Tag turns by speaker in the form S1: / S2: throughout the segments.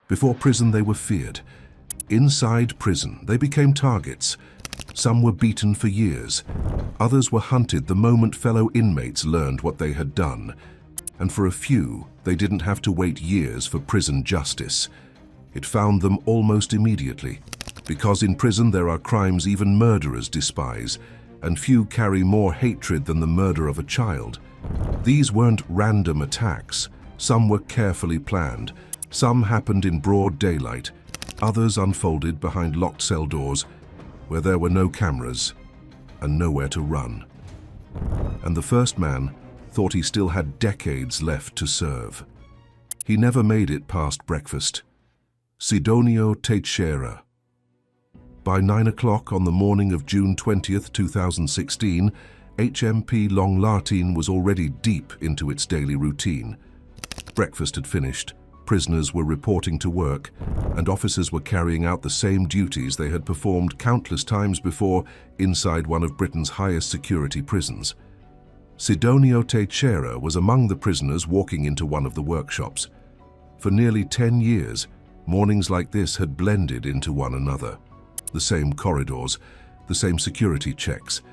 S1: Before prison, they were feared. Inside prison, they became targets. Some were beaten for years. Others were hunted the moment fellow inmates learned what they had done. And for a few, they didn't have to wait years for prison justice. It found them almost immediately. Because in prison there are crimes even murderers despise, and few carry more hatred than the murder of a child. These weren't random attacks. Some were carefully planned. Some happened in broad daylight. Others unfolded behind locked cell doors, where there were no cameras and nowhere to run. And the first man thought he still had decades left to serve. He never made it past breakfast. Sidonio Teixeira. By 9 o'clock on the morning of June 20th, 2016, HMP Long Lartin was already deep into its daily routine. Breakfast had finished, prisoners were reporting to work, and officers were carrying out the same duties they had performed countless times before inside one of Britain's highest security prisons. Sidonio Teixeira was among the prisoners walking into one of the workshops. For nearly 10 years, mornings like this had blended into one another. The same corridors, the same security checks,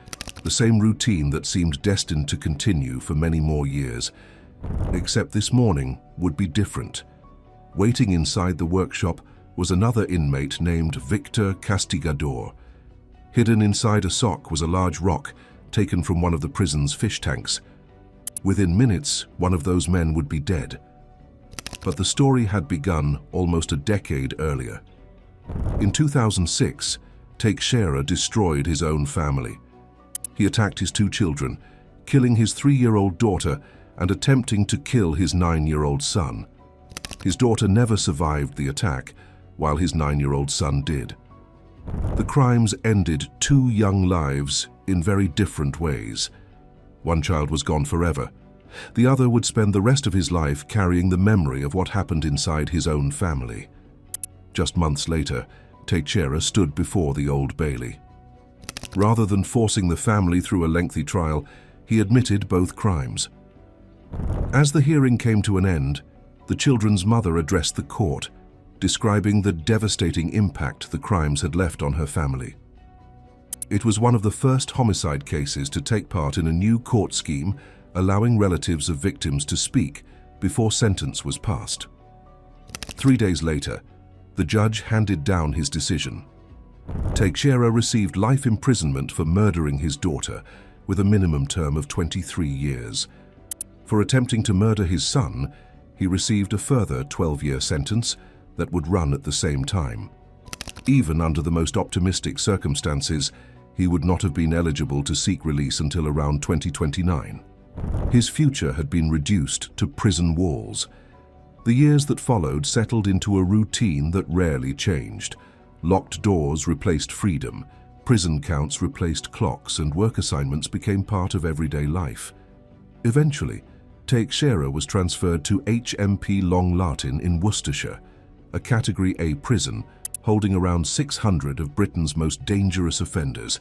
S1: the same routine that seemed destined to continue for many more years. Except this morning would be different. Waiting inside the workshop was another inmate named Victor Castigador. Hidden inside a sock was a large rock taken from one of the prison's fish tanks. Within minutes, one of those men would be dead. But the story had begun almost a decade earlier. In 2006, Teixeira destroyed his own family. He attacked his 2 children, killing his 3-year-old daughter and attempting to kill his 9-year-old son. His daughter never survived the attack, while his 9-year-old son did. The crimes ended 2 young lives in very different ways. One child was gone forever. The other would spend the rest of his life carrying the memory of what happened inside his own family. Just months later, Teixeira stood before the Old Bailey. Rather than forcing the family through a lengthy trial, he admitted both crimes. As the hearing came to an end, the children's mother addressed the court, describing the devastating impact the crimes had left on her family. It was one of the first homicide cases to take part in a new court scheme allowing relatives of victims to speak before sentence was passed. 3 days later, the judge handed down his decision. Teixeira received life imprisonment for murdering his daughter, with a minimum term of 23 years. For attempting to murder his son, he received a further 12-year sentence that would run at the same time. Even under the most optimistic circumstances, he would not have been eligible to seek release until around 2029. His future had been reduced to prison walls. The years that followed settled into a routine that rarely changed. Locked doors replaced freedom, prison counts replaced clocks, and work assignments became part of everyday life. Eventually, Teixeira was transferred to HMP Long Lartin in Worcestershire, a Category A prison holding around 600 of Britain's most dangerous offenders,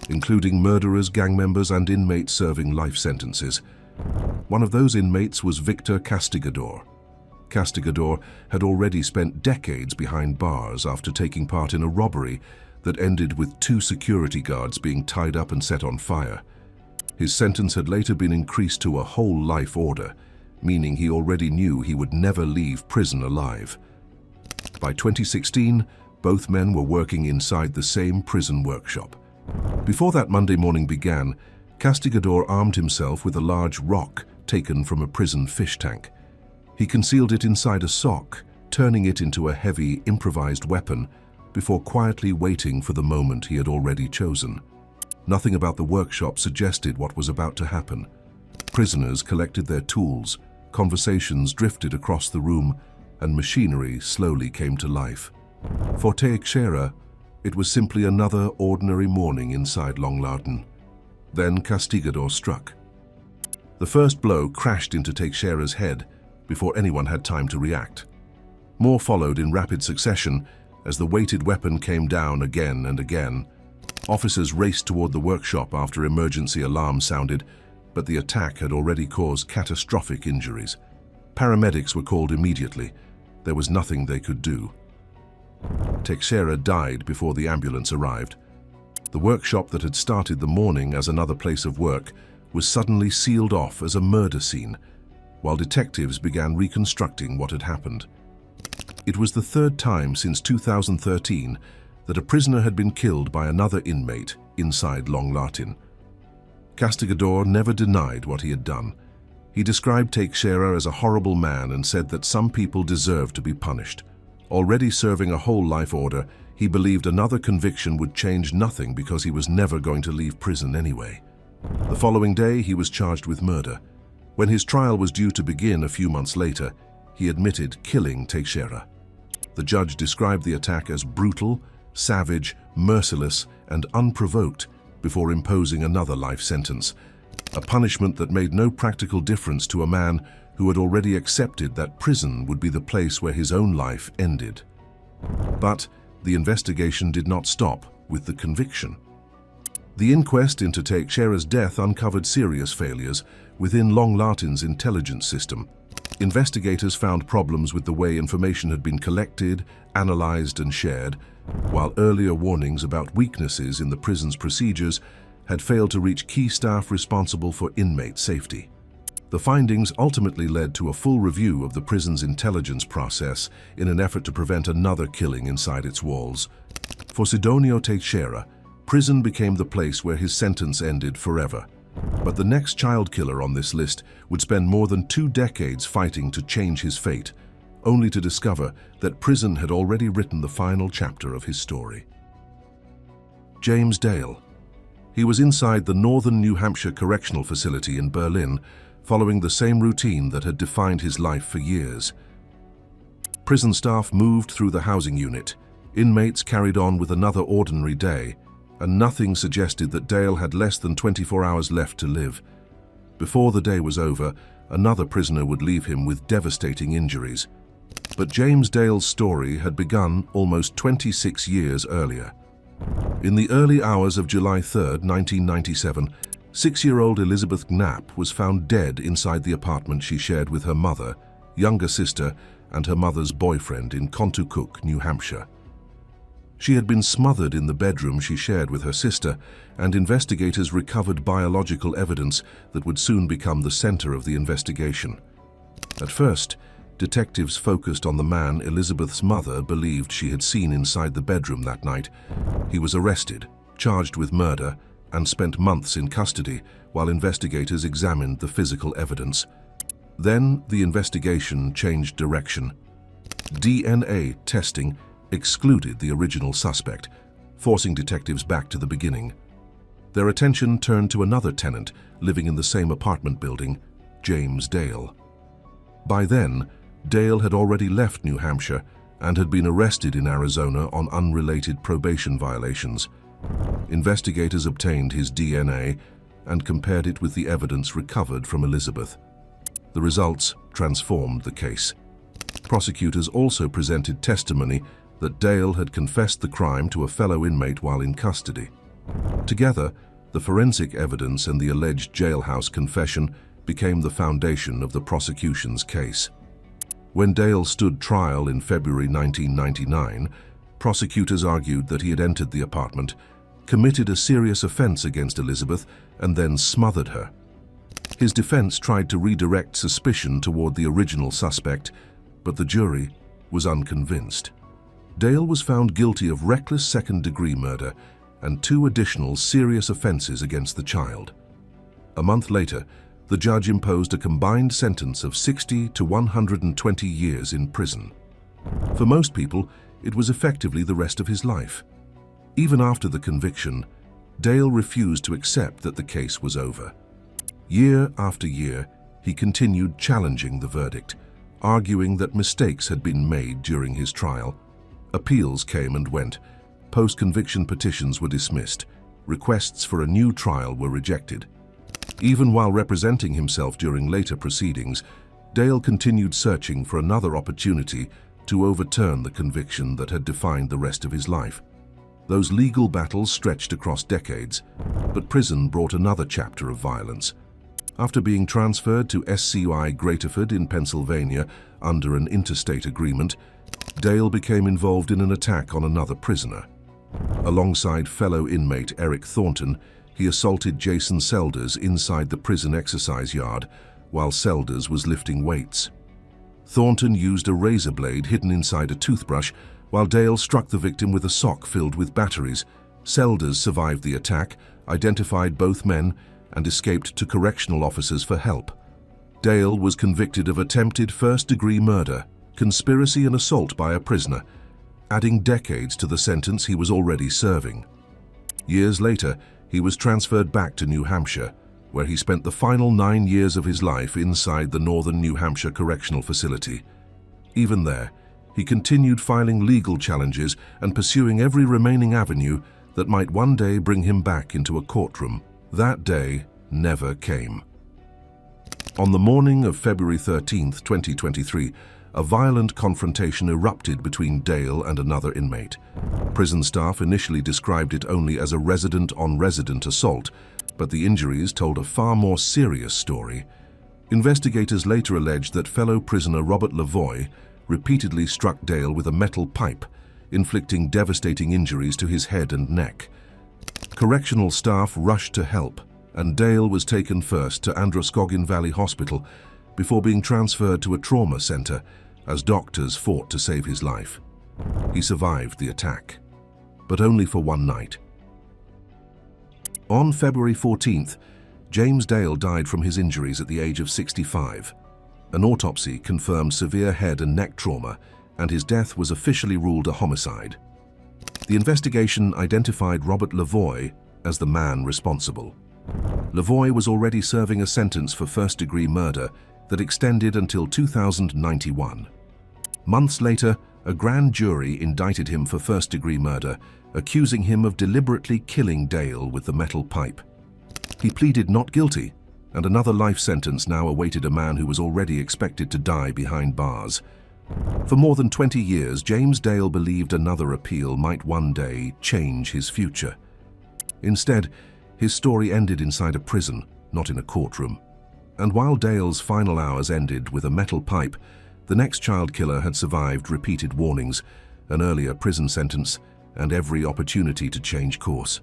S1: including murderers, gang members, and inmates serving life sentences. One of those inmates was Victor Castigador. Castigador had already spent decades behind bars after taking part in a robbery that ended with 2 security guards being tied up and set on fire. His sentence had later been increased to a whole life order, meaning he already knew he would never leave prison alive. By 2016, both men were working inside the same prison workshop. Before that Monday morning began, Castigador armed himself with a large rock taken from a prison fish tank. He concealed it inside a sock, turning it into a heavy, improvised weapon before quietly waiting for the moment he had already chosen. Nothing about the workshop suggested what was about to happen. Prisoners collected their tools, conversations drifted across the room, and machinery slowly came to life. For Teixeira, it was simply another ordinary morning inside Long Lartin. Then Castigador struck. The first blow crashed into Teixeira's head before anyone had time to react. More followed in rapid succession as the weighted weapon came down again and again. Officers raced toward the workshop after emergency alarms sounded, but the attack had already caused catastrophic injuries. Paramedics were called immediately. there was nothing they could do. Teixeira died before the ambulance arrived. The workshop that had started the morning as another place of work was suddenly sealed off as a murder scene, while detectives began reconstructing what had happened. It was the third time since 2013 that a prisoner had been killed by another inmate inside Long Lartin. Castigador never denied what he had done. He described Teixeira as a horrible man and said that some people deserve to be punished. Already serving a whole life order, he believed another conviction would change nothing because he was never going to leave prison anyway. The following day, he was charged with murder. When his trial was due to begin a few months later, he admitted killing Teixeira. The judge described the attack as brutal, savage, merciless, and unprovoked before imposing another life sentence, a punishment that made no practical difference to a man who had already accepted that prison would be the place where his own life ended. But the investigation did not stop with the conviction. The inquest into Teixeira's death uncovered serious failures within Long Lartin's intelligence system. Investigators found problems with the way information had been collected, analyzed, and shared, while earlier warnings about weaknesses in the prison's procedures had failed to reach key staff responsible for inmate safety. The findings ultimately led to a full review of the prison's intelligence process in an effort to prevent another killing inside its walls. For Sidonio Teixeira, prison became the place where his sentence ended forever. But the next child killer on this list would spend more than 2 decades fighting to change his fate, only to discover that prison had already written the final chapter of his story. James Dale. He was inside the Northern New Hampshire Correctional Facility in Berlin, following the same routine that had defined his life for years. Prison staff moved through the housing unit. Inmates carried on with another ordinary day, and nothing suggested that Dale had less than 24 hours left to live. Before the day was over, another prisoner would leave him with devastating injuries. But James Dale's story had begun almost 26 years earlier. In the early hours of July 3, 1997, 6-year-old Elizabeth Knapp was found dead inside the apartment she shared with her mother, younger sister, and her mother's boyfriend in Contoocook, New Hampshire. She had been smothered in the bedroom she shared with her sister, and investigators recovered biological evidence that would soon become the center of the investigation. At first, detectives focused on the man Elizabeth's mother believed she had seen inside the bedroom that night. He was arrested, charged with murder, and spent months in custody while investigators examined the physical evidence. Then the investigation changed direction. DNA testing excluded the original suspect, forcing detectives back to the beginning. Their attention turned to another tenant living in the same apartment building, James Dale. By then, Dale had already left New Hampshire and had been arrested in Arizona on unrelated probation violations. Investigators obtained his DNA and compared it with the evidence recovered from Elizabeth. The results transformed the case. Prosecutors also presented testimony that Dale had confessed the crime to a fellow inmate while in custody. Together, the forensic evidence and the alleged jailhouse confession became the foundation of the prosecution's case. When Dale stood trial in February 1999, prosecutors argued that he had entered the apartment, committed a serious offense against Elizabeth, and then smothered her. His defense tried to redirect suspicion toward the original suspect, but the jury was unconvinced. Dale was found guilty of reckless second-degree murder and 2 additional serious offenses against the child. A month later, the judge imposed a combined sentence of 60 to 120 years in prison. For most people, it was effectively the rest of his life. Even after the conviction, Dale refused to accept that the case was over. Year after year, he continued challenging the verdict, arguing that mistakes had been made during his trial. Appeals came and went. Post-conviction petitions were dismissed. Requests for a new trial were rejected. Even while representing himself during later proceedings, Dale continued searching for another opportunity to overturn the conviction that had defined the rest of his life. Those legal battles stretched across decades, but prison brought another chapter of violence. After being transferred to SCI Greaterford in Pennsylvania under an interstate agreement, Dale became involved in an attack on another prisoner. Alongside fellow inmate Eric Thornton, he assaulted Jason Selders inside the prison exercise yard while Selders was lifting weights. Thornton used a razor blade hidden inside a toothbrush, while Dale struck the victim with a sock filled with batteries. Selders survived the attack, identified both men, and escaped to correctional officers for help. Dale was convicted of attempted first-degree murder, conspiracy and assault by a prisoner, adding decades to the sentence he was already serving. Years later, he was transferred back to New Hampshire, where he spent the final 9 years of his life inside the Northern New Hampshire Correctional Facility. Even there, he continued filing legal challenges and pursuing every remaining avenue that might one day bring him back into a courtroom. That day never came. On the morning of February 13, 2023, a violent confrontation erupted between Dale and another inmate. Prison staff initially described it only as a resident-on-resident assault, but the injuries told a far more serious story. Investigators later alleged that fellow prisoner Robert Lavoie repeatedly struck Dale with a metal pipe, inflicting devastating injuries to his head and neck. Correctional staff rushed to help, and Dale was taken first to Androscoggin Valley Hospital before being transferred to a trauma center as doctors fought to save his life. He survived the attack, but only for one night. On February 14th, James Dale died from his injuries at the age of 65. An autopsy confirmed severe head and neck trauma, and his death was officially ruled a homicide. The investigation identified Robert Lavoie as the man responsible. Lavoie was already serving a sentence for first-degree murder that extended until 2091. Months later, a grand jury indicted him for first-degree murder, accusing him of deliberately killing Dale with the metal pipe. He pleaded not guilty, and another life sentence now awaited a man who was already expected to die behind bars. For more than 20 years, James Dale believed another appeal might one day change his future. Instead, his story ended inside a prison, not in a courtroom. And while Dale's final hours ended with a metal pipe, the next child killer had survived repeated warnings, an earlier prison sentence, and every opportunity to change course.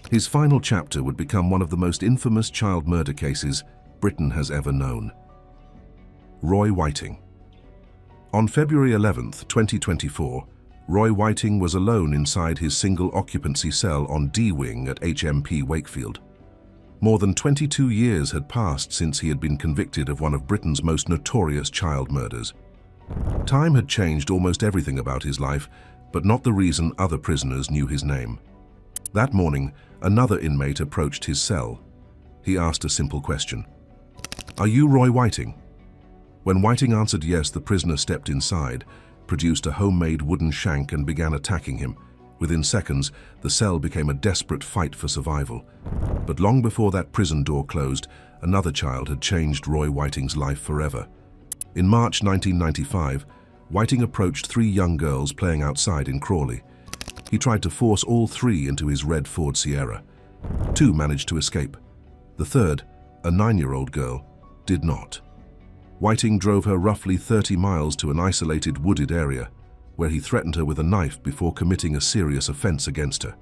S1: His final chapter would become one of the most infamous child murder cases Britain has ever known. Roy Whiting. On February 11, 2024, Roy Whiting was alone inside his single-occupancy cell on D Wing at HMP Wakefield. More than 22 years had passed since he had been convicted of one of Britain's most notorious child murders. Time had changed almost everything about his life, but not the reason other prisoners knew his name. That morning, another inmate approached his cell. He asked a simple question. "Are you Roy Whiting?" When Whiting answered yes, the prisoner stepped inside, produced a homemade wooden shank and began attacking him. Within seconds, the cell became a desperate fight for survival. But long before that prison door closed, another child had changed Roy Whiting's life forever. In March 1995, Whiting approached 3 young girls playing outside in Crawley. He tried to force all 3 into his red Ford Sierra. 2 managed to escape. The third, a 9-year-old girl, did not. Whiting drove her roughly 30 miles to an isolated wooded area, where he threatened her with a knife before committing a serious offense against her.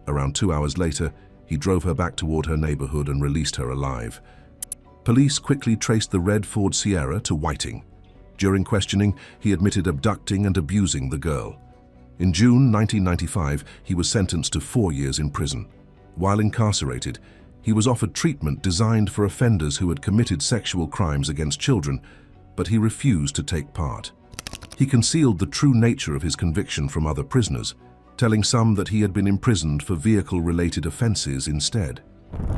S1: Around 2 hours later, he drove her back toward her neighborhood and released her alive. Police quickly traced the red Ford Sierra to Whiting. During questioning, he admitted abducting and abusing the girl. In June 1995, he was sentenced to 4 years in prison. While incarcerated, he was offered treatment designed for offenders who had committed sexual crimes against children, but he refused to take part. He concealed the true nature of his conviction from other prisoners, telling some that he had been imprisoned for vehicle-related offenses instead.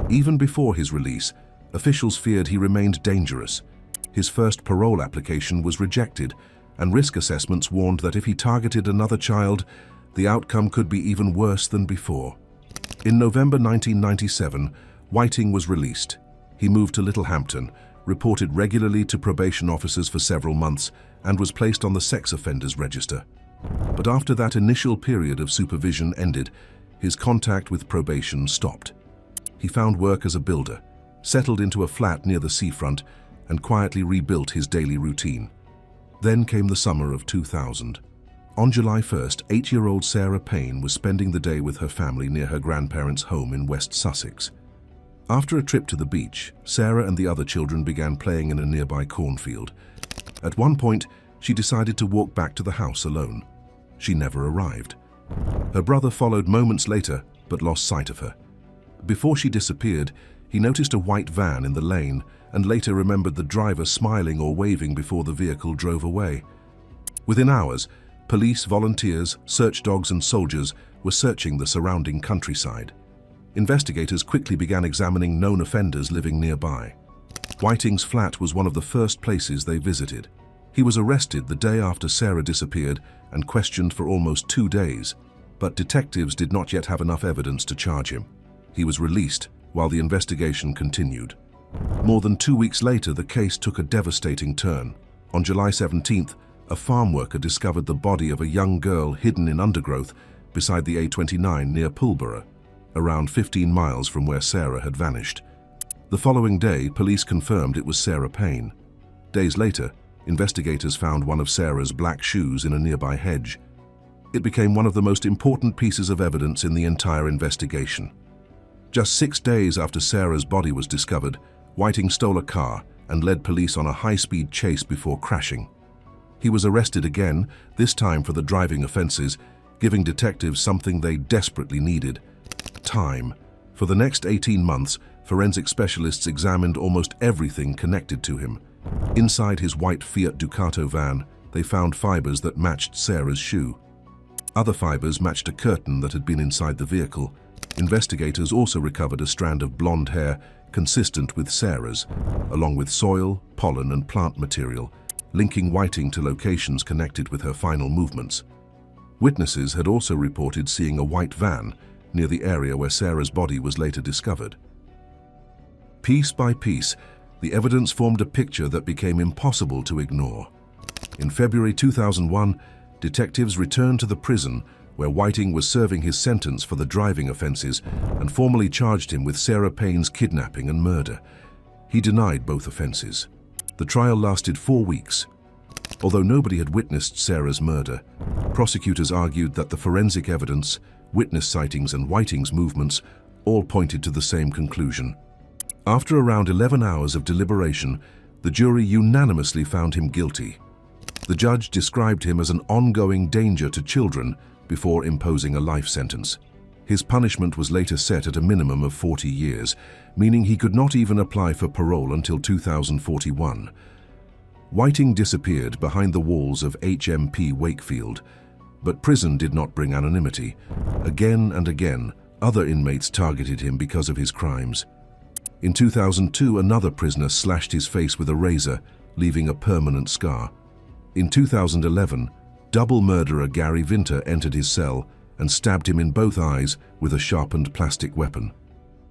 S1: Even before his release, officials feared he remained dangerous. His first parole application was rejected, and risk assessments warned that if he targeted another child, the outcome could be even worse than before. In November 1997, Whiting was released. He moved to Littlehampton, reported regularly to probation officers for several months, and was placed on the sex offenders register. But after that initial period of supervision ended, his contact with probation stopped. He found work as a builder, settled into a flat near the seafront, and quietly rebuilt his daily routine. Then came the summer of 2000. On July 1st, 8-year-old Sarah Payne was spending the day with her family near her grandparents' home in West Sussex. After a trip to the beach, Sarah and the other children began playing in a nearby cornfield. At one point, she decided to walk back to the house alone. She never arrived. Her brother followed moments later, but lost sight of her. Before she disappeared, he noticed a white van in the lane and later remembered the driver smiling or waving before the vehicle drove away. Within hours, police, volunteers, search dogs and soldiers were searching the surrounding countryside. Investigators quickly began examining known offenders living nearby. Whiting's flat was one of the first places they visited. He was arrested the day after Sarah disappeared and questioned for almost 2 days, but detectives did not yet have enough evidence to charge him. He was released while the investigation continued. More than 2 weeks later, the case took a devastating turn. On July 17th, a farm worker discovered the body of a young girl hidden in undergrowth beside the A29 near Pulborough, around 15 miles from where Sarah had vanished. The following day, police confirmed it was Sarah Payne. Days later, investigators found one of Sarah's black shoes in a nearby hedge. It became one of the most important pieces of evidence in the entire investigation. Just 6 days after Sarah's body was discovered, Whiting stole a car and led police on a high-speed chase before crashing. He was arrested again, this time for the driving offenses, giving detectives something they desperately needed: time. For the next 18 months, forensic specialists examined almost everything connected to him. Inside his white Fiat Ducato van, they found fibers that matched Sarah's shoe. Other fibers matched a curtain that had been inside the vehicle. Investigators also recovered a strand of blonde hair consistent with Sarah's, along with soil, pollen and plant material, linking Whiting to locations connected with her final movements. Witnesses had also reported seeing a white van near the area where Sarah's body was later discovered. Piece by piece, the evidence formed a picture that became impossible to ignore. In February 2001, detectives returned to the prison where Whiting was serving his sentence for the driving offenses and formally charged him with Sarah Payne's kidnapping and murder. He denied both offenses. The trial lasted 4 weeks. Although nobody had witnessed Sarah's murder, prosecutors argued that the forensic evidence, witness sightings and Whiting's movements all pointed to the same conclusion. After around 11 hours of deliberation, the jury unanimously found him guilty. The judge described him as an ongoing danger to children before imposing a life sentence. His punishment was later set at a minimum of 40 years, meaning he could not even apply for parole until 2041. Whiting disappeared behind the walls of HMP Wakefield, but prison did not bring anonymity. Again and again, other inmates targeted him because of his crimes. In 2002, another prisoner slashed his face with a razor, leaving a permanent scar. In 2011, double murderer Gary Vinter entered his cell and stabbed him in both eyes with a sharpened plastic weapon.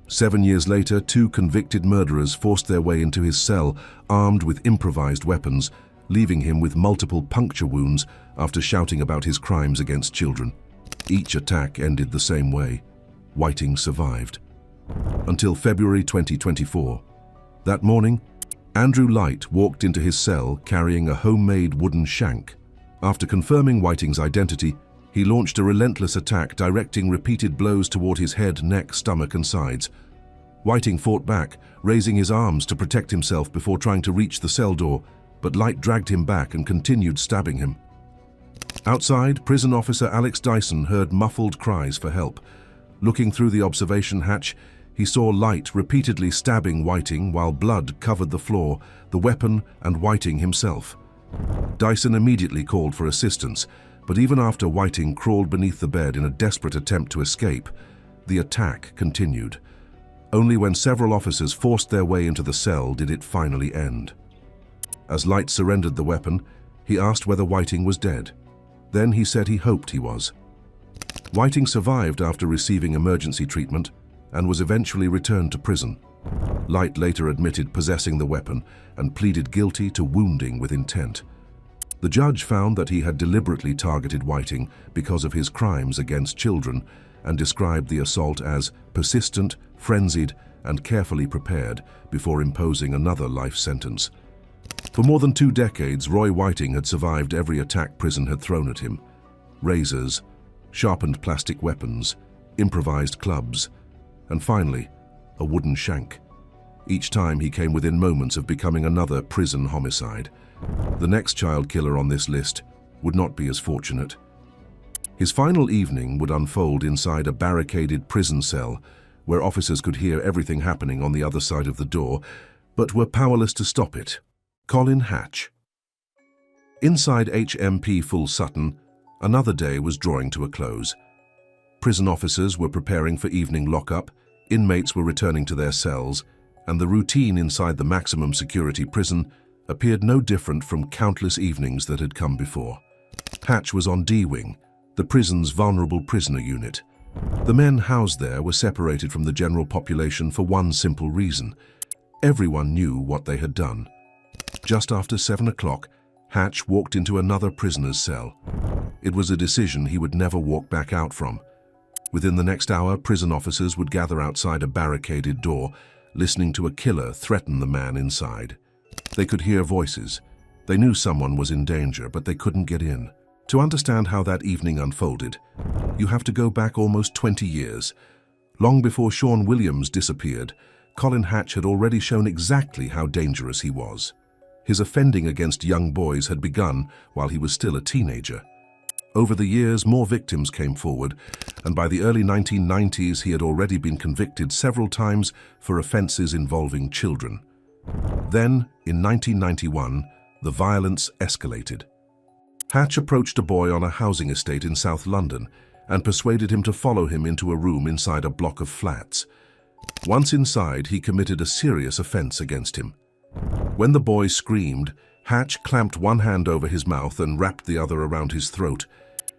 S1: 7 years later, 2 convicted murderers forced their way into his cell, armed with improvised weapons, leaving him with multiple puncture wounds after shouting about his crimes against children. Each attack ended the same way. Whiting survived. Until February 2024. That morning, Andrew Light walked into his cell carrying a homemade wooden shank. After confirming Whiting's identity, he launched a relentless attack, directing repeated blows toward his head, neck, stomach and sides. Whiting fought back, raising his arms to protect himself before trying to reach the cell door, but Light dragged him back and continued stabbing him. Outside, prison officer Alex Dyson heard muffled cries for help. Looking through the observation hatch, he saw Light repeatedly stabbing Whiting while blood covered the floor, the weapon and Whiting himself. Dyson immediately called for assistance, but even after Whiting crawled beneath the bed in a desperate attempt to escape, the attack continued. Only when several officers forced their way into the cell did it finally end. As Light surrendered the weapon, he asked whether Whiting was dead. Then he said he hoped he was. Whiting survived after receiving emergency treatment and was eventually returned to prison. Light later admitted possessing the weapon and pleaded guilty to wounding with intent. The judge found that he had deliberately targeted Whiting because of his crimes against children and described the assault as persistent, frenzied, and carefully prepared before imposing another life sentence. For more than 2 decades, Roy Whiting had survived every attack prison had thrown at him. Razors, sharpened plastic weapons, improvised clubs, and finally, a wooden shank. Each time he came within moments of becoming another prison homicide. The next child killer on this list would not be as fortunate. His final evening would unfold inside a barricaded prison cell where officers could hear everything happening on the other side of the door, but were powerless to stop it. Colin Hatch. Inside HMP Full Sutton, another day was drawing to a close. Prison officers were preparing for evening lockup, inmates were returning to their cells, and the routine inside the maximum security prison appeared no different from countless evenings that had come before. Hatch was on D-Wing, the prison's vulnerable prisoner unit. The men housed there were separated from the general population for one simple reason. Everyone knew what they had done. Just after 7 o'clock, Hatch walked into another prisoner's cell. It was a decision he would never walk back out from. Within the next hour, prison officers would gather outside a barricaded door, listening to a killer threaten the man inside. They could hear voices. They knew someone was in danger, but they couldn't get in. To understand how that evening unfolded, you have to go back almost 20 years. Long before Sean Williams disappeared, Colin Hatch had already shown exactly how dangerous he was. His offending against young boys had begun while he was still a teenager. Over the years, more victims came forward, and by the early 1990s, he had already been convicted several times for offenses involving children. Then, in 1991, the violence escalated. Hatch approached a boy on a housing estate in South London and persuaded him to follow him into a room inside a block of flats. Once inside, he committed a serious offense against him. When the boy screamed, Hatch clamped one hand over his mouth and wrapped the other around his throat.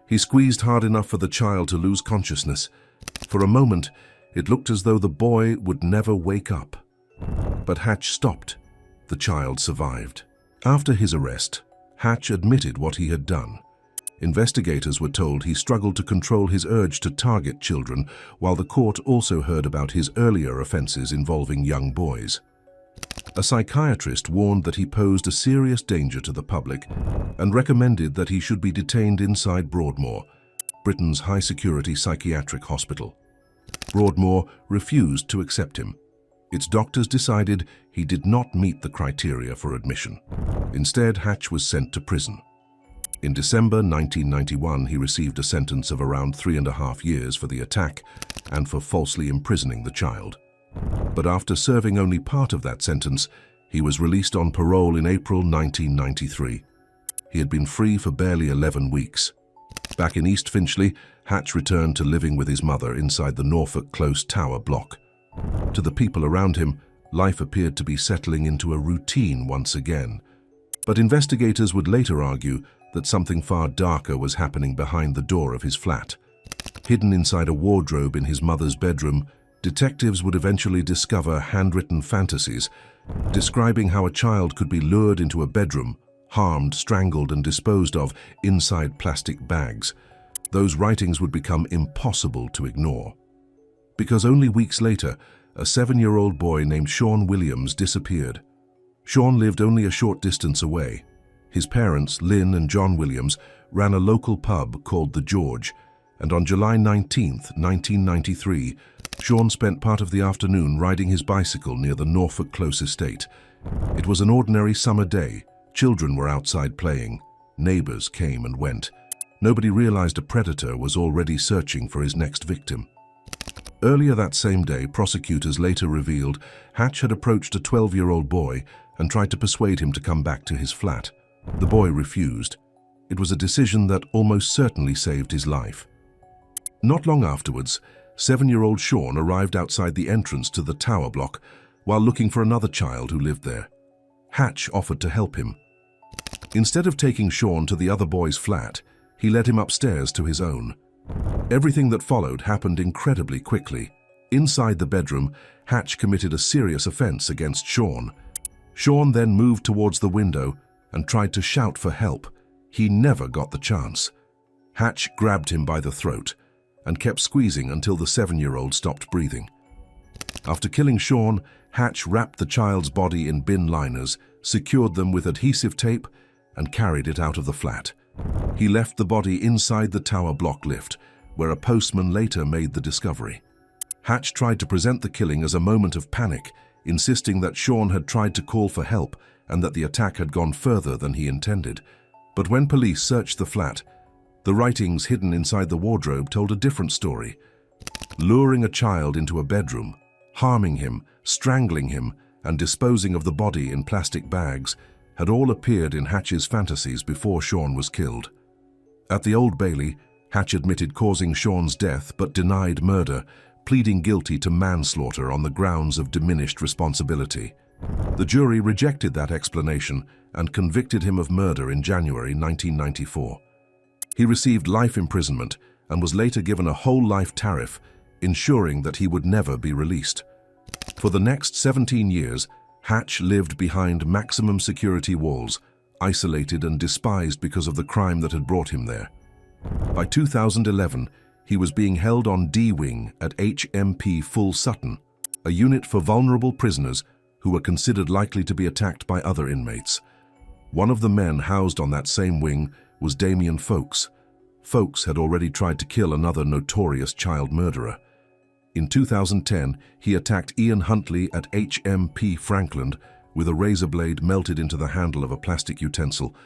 S1: He squeezed hard enough for the child to lose consciousness. For a moment, it looked as though the boy would never wake up. But Hatch stopped. The child survived. After his arrest, Hatch admitted what he had done. Investigators were told he struggled to control his urge to target children, while the court also heard about his earlier offenses involving young boys. A psychiatrist warned that he posed a serious danger to the public and recommended that he should be detained inside Broadmoor, Britain's high-security psychiatric hospital. Broadmoor refused to accept him. Its doctors decided he did not meet the criteria for admission. Instead, Hatch was sent to prison. In December 1991, he received a sentence of around 3.5 years for the attack and for falsely imprisoning the child. But after serving only part of that sentence, he was released on parole in April 1993. He had been free for barely 11 weeks. Back in East Finchley, Hatch returned to living with his mother inside the Norfolk Close Tower block. To the people around him, life appeared to be settling into a routine once again. But investigators would later argue that something far darker was happening behind the door of his flat. Hidden inside a wardrobe in his mother's bedroom, detectives would eventually discover handwritten fantasies describing how a child could be lured into a bedroom, harmed, strangled, and disposed of inside plastic bags. Those writings would become impossible to ignore. Because only weeks later, a 7-year-old boy named Sean Williams disappeared. Sean lived only a short distance away. His parents, Lynn and John Williams, ran a local pub called The George, and on July 19, 1993, Sean spent part of the afternoon riding his bicycle near the Norfolk Close estate. It was an ordinary summer day. Children were outside playing. Neighbors came and went. Nobody realized a predator was already searching for his next victim. Earlier that same day, prosecutors later revealed Hatch had approached a 12-year-old boy and tried to persuade him to come back to his flat. The boy refused. It was a decision that almost certainly saved his life. Not long afterwards, 7-year-old Sean arrived outside the entrance to the tower block while looking for another child who lived there. Hatch offered to help him. Instead of taking Sean to the other boy's flat, he led him upstairs to his own. Everything that followed happened incredibly quickly. Inside the bedroom, Hatch committed a serious offense against Sean. Sean then moved towards the window and tried to shout for help. He never got the chance. Hatch grabbed him by the throat. and kept squeezing until the 7-year-old stopped breathing. After killing Sean, Hatch wrapped the child's body in bin liners, secured them with adhesive tape, and carried it out of the flat. He left the body inside the tower block lift, where a postman later made the discovery. Hatch tried to present the killing as a moment of panic, insisting that Sean had tried to call for help and that the attack had gone further than he intended. But when police searched the flat, the writings hidden inside the wardrobe told a different story. Luring a child into a bedroom, harming him, strangling him, and disposing of the body in plastic bags had all appeared in Hatch's fantasies before Sean was killed. At the Old Bailey, Hatch admitted causing Sean's death but denied murder, pleading guilty to manslaughter on the grounds of diminished responsibility. The jury rejected that explanation and convicted him of murder in January 1994. He received life imprisonment and was later given a whole life tariff, ensuring that he would never be released. For the next 17 years, Hatch lived behind maximum security walls, isolated and despised because of the crime that had brought him there. By 2011, he was being held on D-Wing at HMP Full Sutton, a unit for vulnerable prisoners who were considered likely to be attacked by other inmates. One of the men housed on that same wing was Damien Folks. Folks had already tried to kill another notorious child murderer. In 2010, he attacked Ian Huntley at HMP Frankland with a razor blade melted into the handle of a plastic utensil,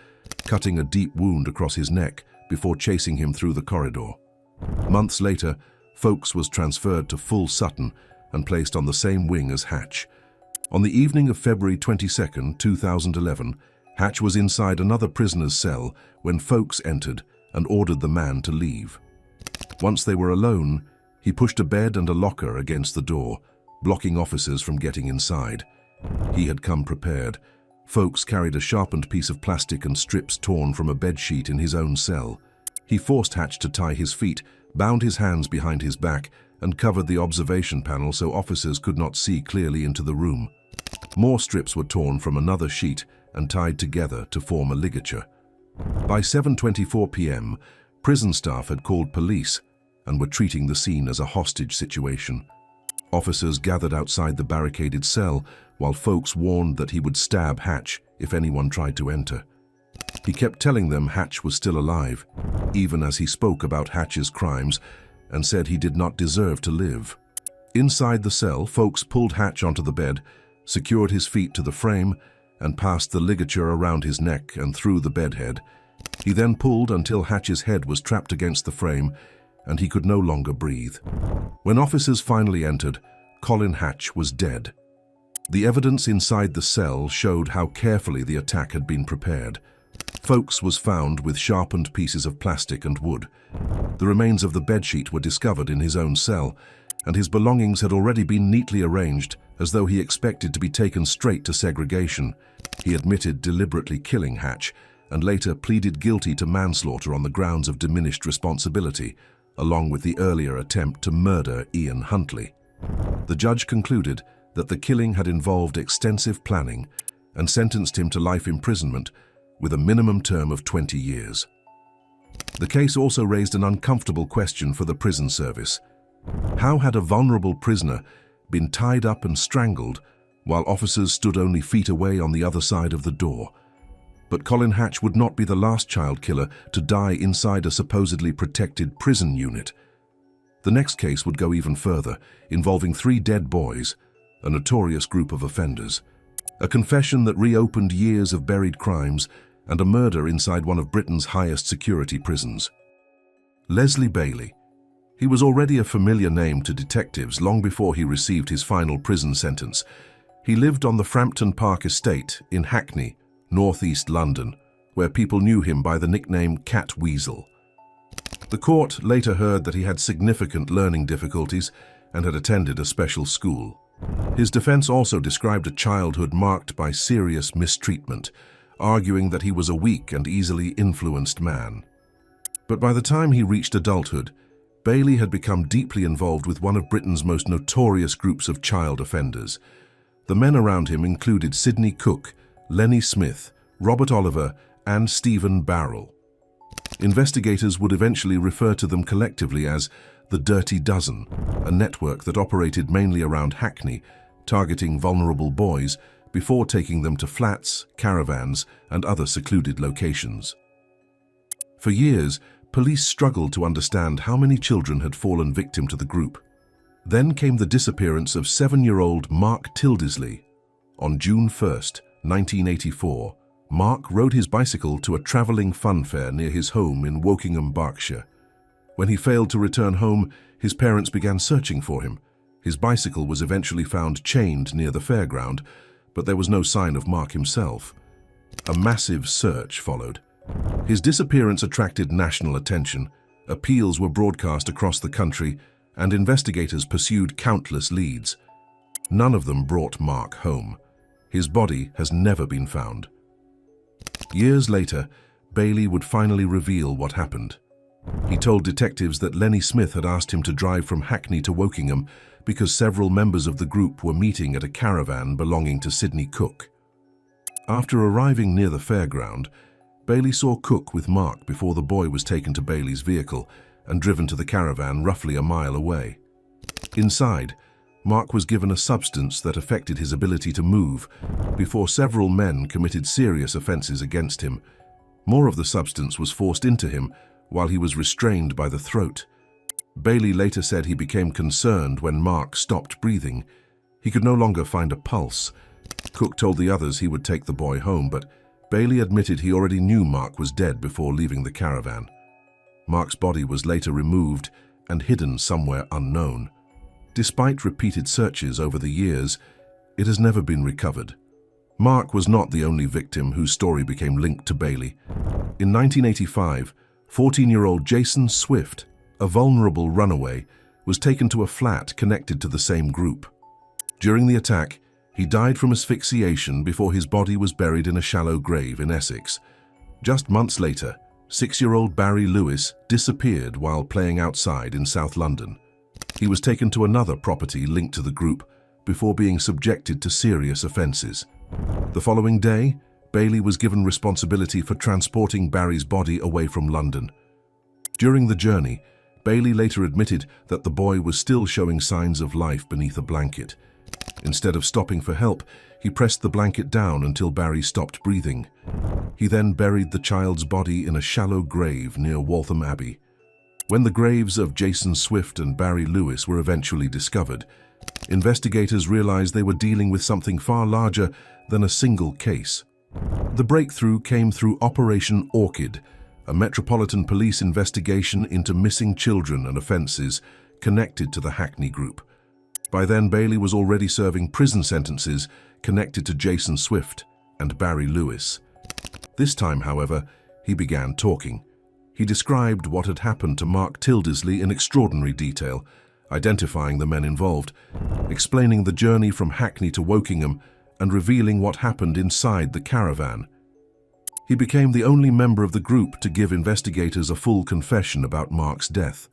S1: cutting a deep wound across his neck before chasing him through the corridor. Months later, Folks was transferred to Full Sutton and placed on the same wing as Hatch. On the evening of February 22, 2011, Hatch was inside another prisoner's cell when Folks entered and ordered the man to leave. Once they were alone, he pushed a bed and a locker against the door, blocking officers from getting inside. He had come prepared. Folks carried a sharpened piece of plastic and strips torn from a bedsheet in his own cell. He forced Hatch to tie his feet, bound his hands behind his back, and covered the observation panel so officers could not see clearly into the room. More strips were torn from another sheet and tied together to form a ligature. By 7:24 p.m., prison staff had called police and were treating the scene as a hostage situation. Officers gathered outside the barricaded cell while Folks warned that he would stab Hatch if anyone tried to enter. He kept telling them Hatch was still alive, even as he spoke about Hatch's crimes and said he did not deserve to live. Inside the cell, Folks pulled Hatch onto the bed, secured his feet to the frame, and passed the ligature around his neck and through the bedhead. He then pulled until Hatch's head was trapped against the frame and he could no longer breathe. When officers finally entered, Colin Hatch was dead. The evidence inside the cell showed how carefully the attack had been prepared. Folks was found with sharpened pieces of plastic and wood. The remains of the bedsheet were discovered in his own cell, and his belongings had already been neatly arranged as though he expected to be taken straight to segregation. He admitted deliberately killing Hatch and later pleaded guilty to manslaughter on the grounds of diminished responsibility, along with the earlier attempt to murder Ian Huntley. The judge concluded that the killing had involved extensive planning and sentenced him to life imprisonment with a minimum term of 20 years. The case also raised an uncomfortable question for the prison service. How had a vulnerable prisoner been tied up and strangled while officers stood only feet away on the other side of the door? But Colin Hatch would not be the last child killer to die inside a supposedly protected prison unit. The next case would go even further, involving 3 dead boys, a notorious group of offenders. A confession that reopened years of buried crimes and a murder inside one of Britain's highest security prisons. Leslie Bailey. He was already a familiar name to detectives long before he received his final prison sentence. He lived on the Frampton Park estate in Hackney, northeast London, where people knew him by the nickname Cat Weasel. The court later heard that he had significant learning difficulties and had attended a special school. His defense also described a childhood marked by serious mistreatment, arguing that he was a weak and easily influenced man. But by the time he reached adulthood, Bailey had become deeply involved with one of Britain's most notorious groups of child offenders. The men around him included Sidney Cook, Lenny Smith, Robert Oliver, and Stephen Barrell. Investigators would eventually refer to them collectively as the Dirty Dozen, a network that operated mainly around Hackney, targeting vulnerable boys before taking them to flats, caravans, and other secluded locations. For years, police struggled to understand how many children had fallen victim to the group. Then came the disappearance of 7-year-old Mark Tildesley. On June 1st, 1984, Mark rode his bicycle to a travelling fun fair near his home in Wokingham, Berkshire. When he failed to return home, his parents began searching for him. His bicycle was eventually found chained near the fairground, but there was no sign of Mark himself. A massive search followed. His disappearance attracted national attention, appeals were broadcast across the country, and investigators pursued countless leads. None of them brought Mark home. His body has never been found. Years later, Bailey would finally reveal what happened. He told detectives that Lenny Smith had asked him to drive from Hackney to Wokingham because several members of the group were meeting at a caravan belonging to Sidney Cook. After arriving near the fairground, Bailey saw Cook with Mark before the boy was taken to Bailey's vehicle and driven to the caravan roughly a mile away. Inside, Mark was given a substance that affected his ability to move before several men committed serious offences against him. More of the substance was forced into him while he was restrained by the throat. Bailey later said he became concerned when Mark stopped breathing. He could no longer find a pulse. Cook told the others he would take the boy home, but Bailey admitted he already knew Mark was dead before leaving the caravan. Mark's body was later removed and hidden somewhere unknown. Despite repeated searches over the years, it has never been recovered. Mark was not the only victim whose story became linked to Bailey. In 1985, 14-year-old Jason Swift, a vulnerable runaway, was taken to a flat connected to the same group. During the attack, he died from asphyxiation before his body was buried in a shallow grave in Essex. Just months later, 6-year-old Barry Lewis disappeared while playing outside in South London. He was taken to another property linked to the group before being subjected to serious offences. The following day, Bailey was given responsibility for transporting Barry's body away from London. During the journey, Bailey later admitted that the boy was still showing signs of life beneath a blanket. Instead of stopping for help, he pressed the blanket down until Barry stopped breathing. He then buried the child's body in a shallow grave near Waltham Abbey. When the graves of Jason Swift and Barry Lewis were eventually discovered, investigators realized they were dealing with something far larger than a single case. The breakthrough came through Operation Orchid, a Metropolitan Police investigation into missing children and offences connected to the Hackney group. By then, Bailey was already serving prison sentences connected to Jason Swift and Barry Lewis. This time, however, he began talking. He described what had happened to Mark Tildesley in extraordinary detail, identifying the men involved, explaining the journey from Hackney to Wokingham, and revealing what happened inside the caravan. He became the only member of the group to give investigators a full confession about Mark's death.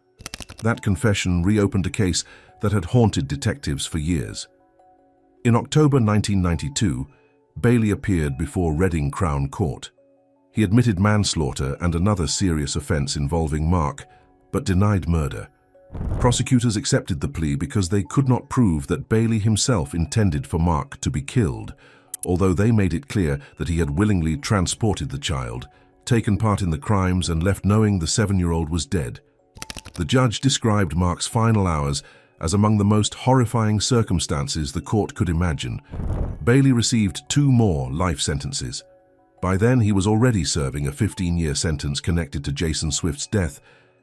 S1: That confession reopened a case that had haunted detectives for years. In October 1992, Bailey appeared before Reading Crown Court. He admitted manslaughter and another serious offence involving Mark, but denied murder. Prosecutors accepted the plea because they could not prove that Bailey himself intended for Mark to be killed, although they made it clear that he had willingly transported the child, taken part in the crimes, and left knowing the 7-year-old was dead. The judge described Mark's final hours as among the most horrifying circumstances the court could imagine. Bailey received 2 more life sentences. By then, he was already serving a 15-year sentence connected to Jason Swift's death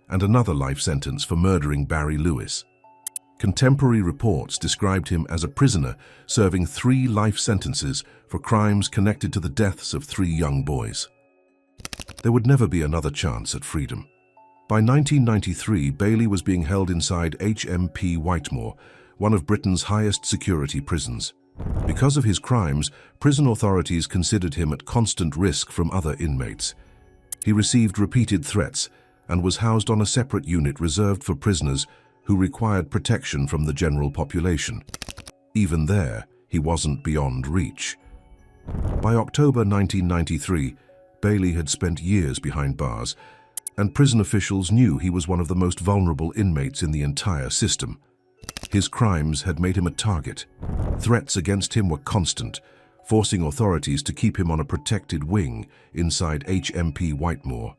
S1: and another life sentence for murdering Barry Lewis. Contemporary reports described him as a prisoner serving 3 life sentences for crimes connected to the deaths of 3 young boys. There would never be another chance at freedom. By 1993, Bailey was being held inside HMP Whitemoor, one of Britain's highest security prisons. Because of his crimes, prison authorities considered him at constant risk from other inmates. He received repeated threats and was housed on a separate unit reserved for prisoners who required protection from the general population. Even there, he wasn't beyond reach. By October 1993, Bailey had spent years behind bars. and prison officials knew he was one of the most vulnerable inmates in the entire system. His crimes had made him a target. Threats against him were constant, forcing authorities to keep him on a protected wing inside HMP Whitemoor.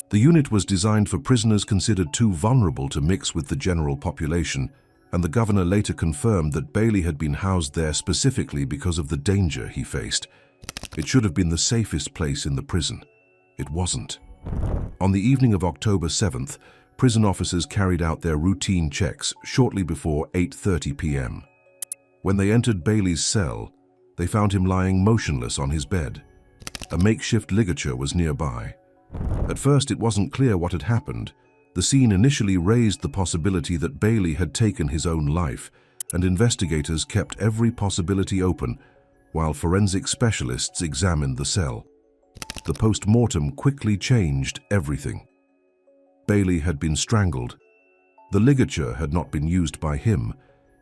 S1: The unit was designed for prisoners considered too vulnerable to mix with the general population, and the governor later confirmed that Bailey had been housed there specifically because of the danger he faced. It should have been the safest place in the prison. It wasn't. On the evening of October 7th, prison officers carried out their routine checks shortly before 8:30 p.m. When they entered Bailey's cell, they found him lying motionless on his bed. A makeshift ligature was nearby. At first, it wasn't clear what had happened. The scene initially raised the possibility that Bailey had taken his own life, and investigators kept every possibility open while forensic specialists examined the cell. The post-mortem quickly changed everything. Bailey had been strangled. The ligature had not been used by him,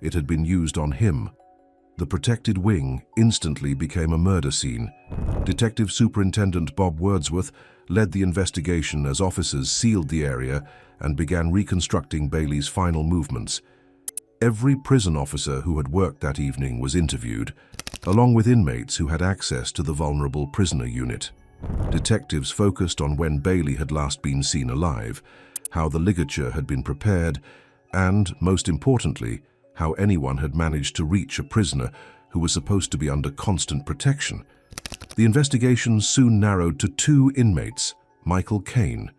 S1: it had been used on him. The protected wing instantly became a murder scene. Detective Superintendent Bob Wordsworth led the investigation as officers sealed the area and began reconstructing Bailey's final movements. Every prison officer who had worked that evening was interviewed, along with inmates who had access to the vulnerable prisoner unit. Detectives focused on when Bailey had last been seen alive, how the ligature had been prepared, and, most importantly, how anyone had managed to reach a prisoner who was supposed to be under constant protection. The investigation soon narrowed to two inmates, Michael Caine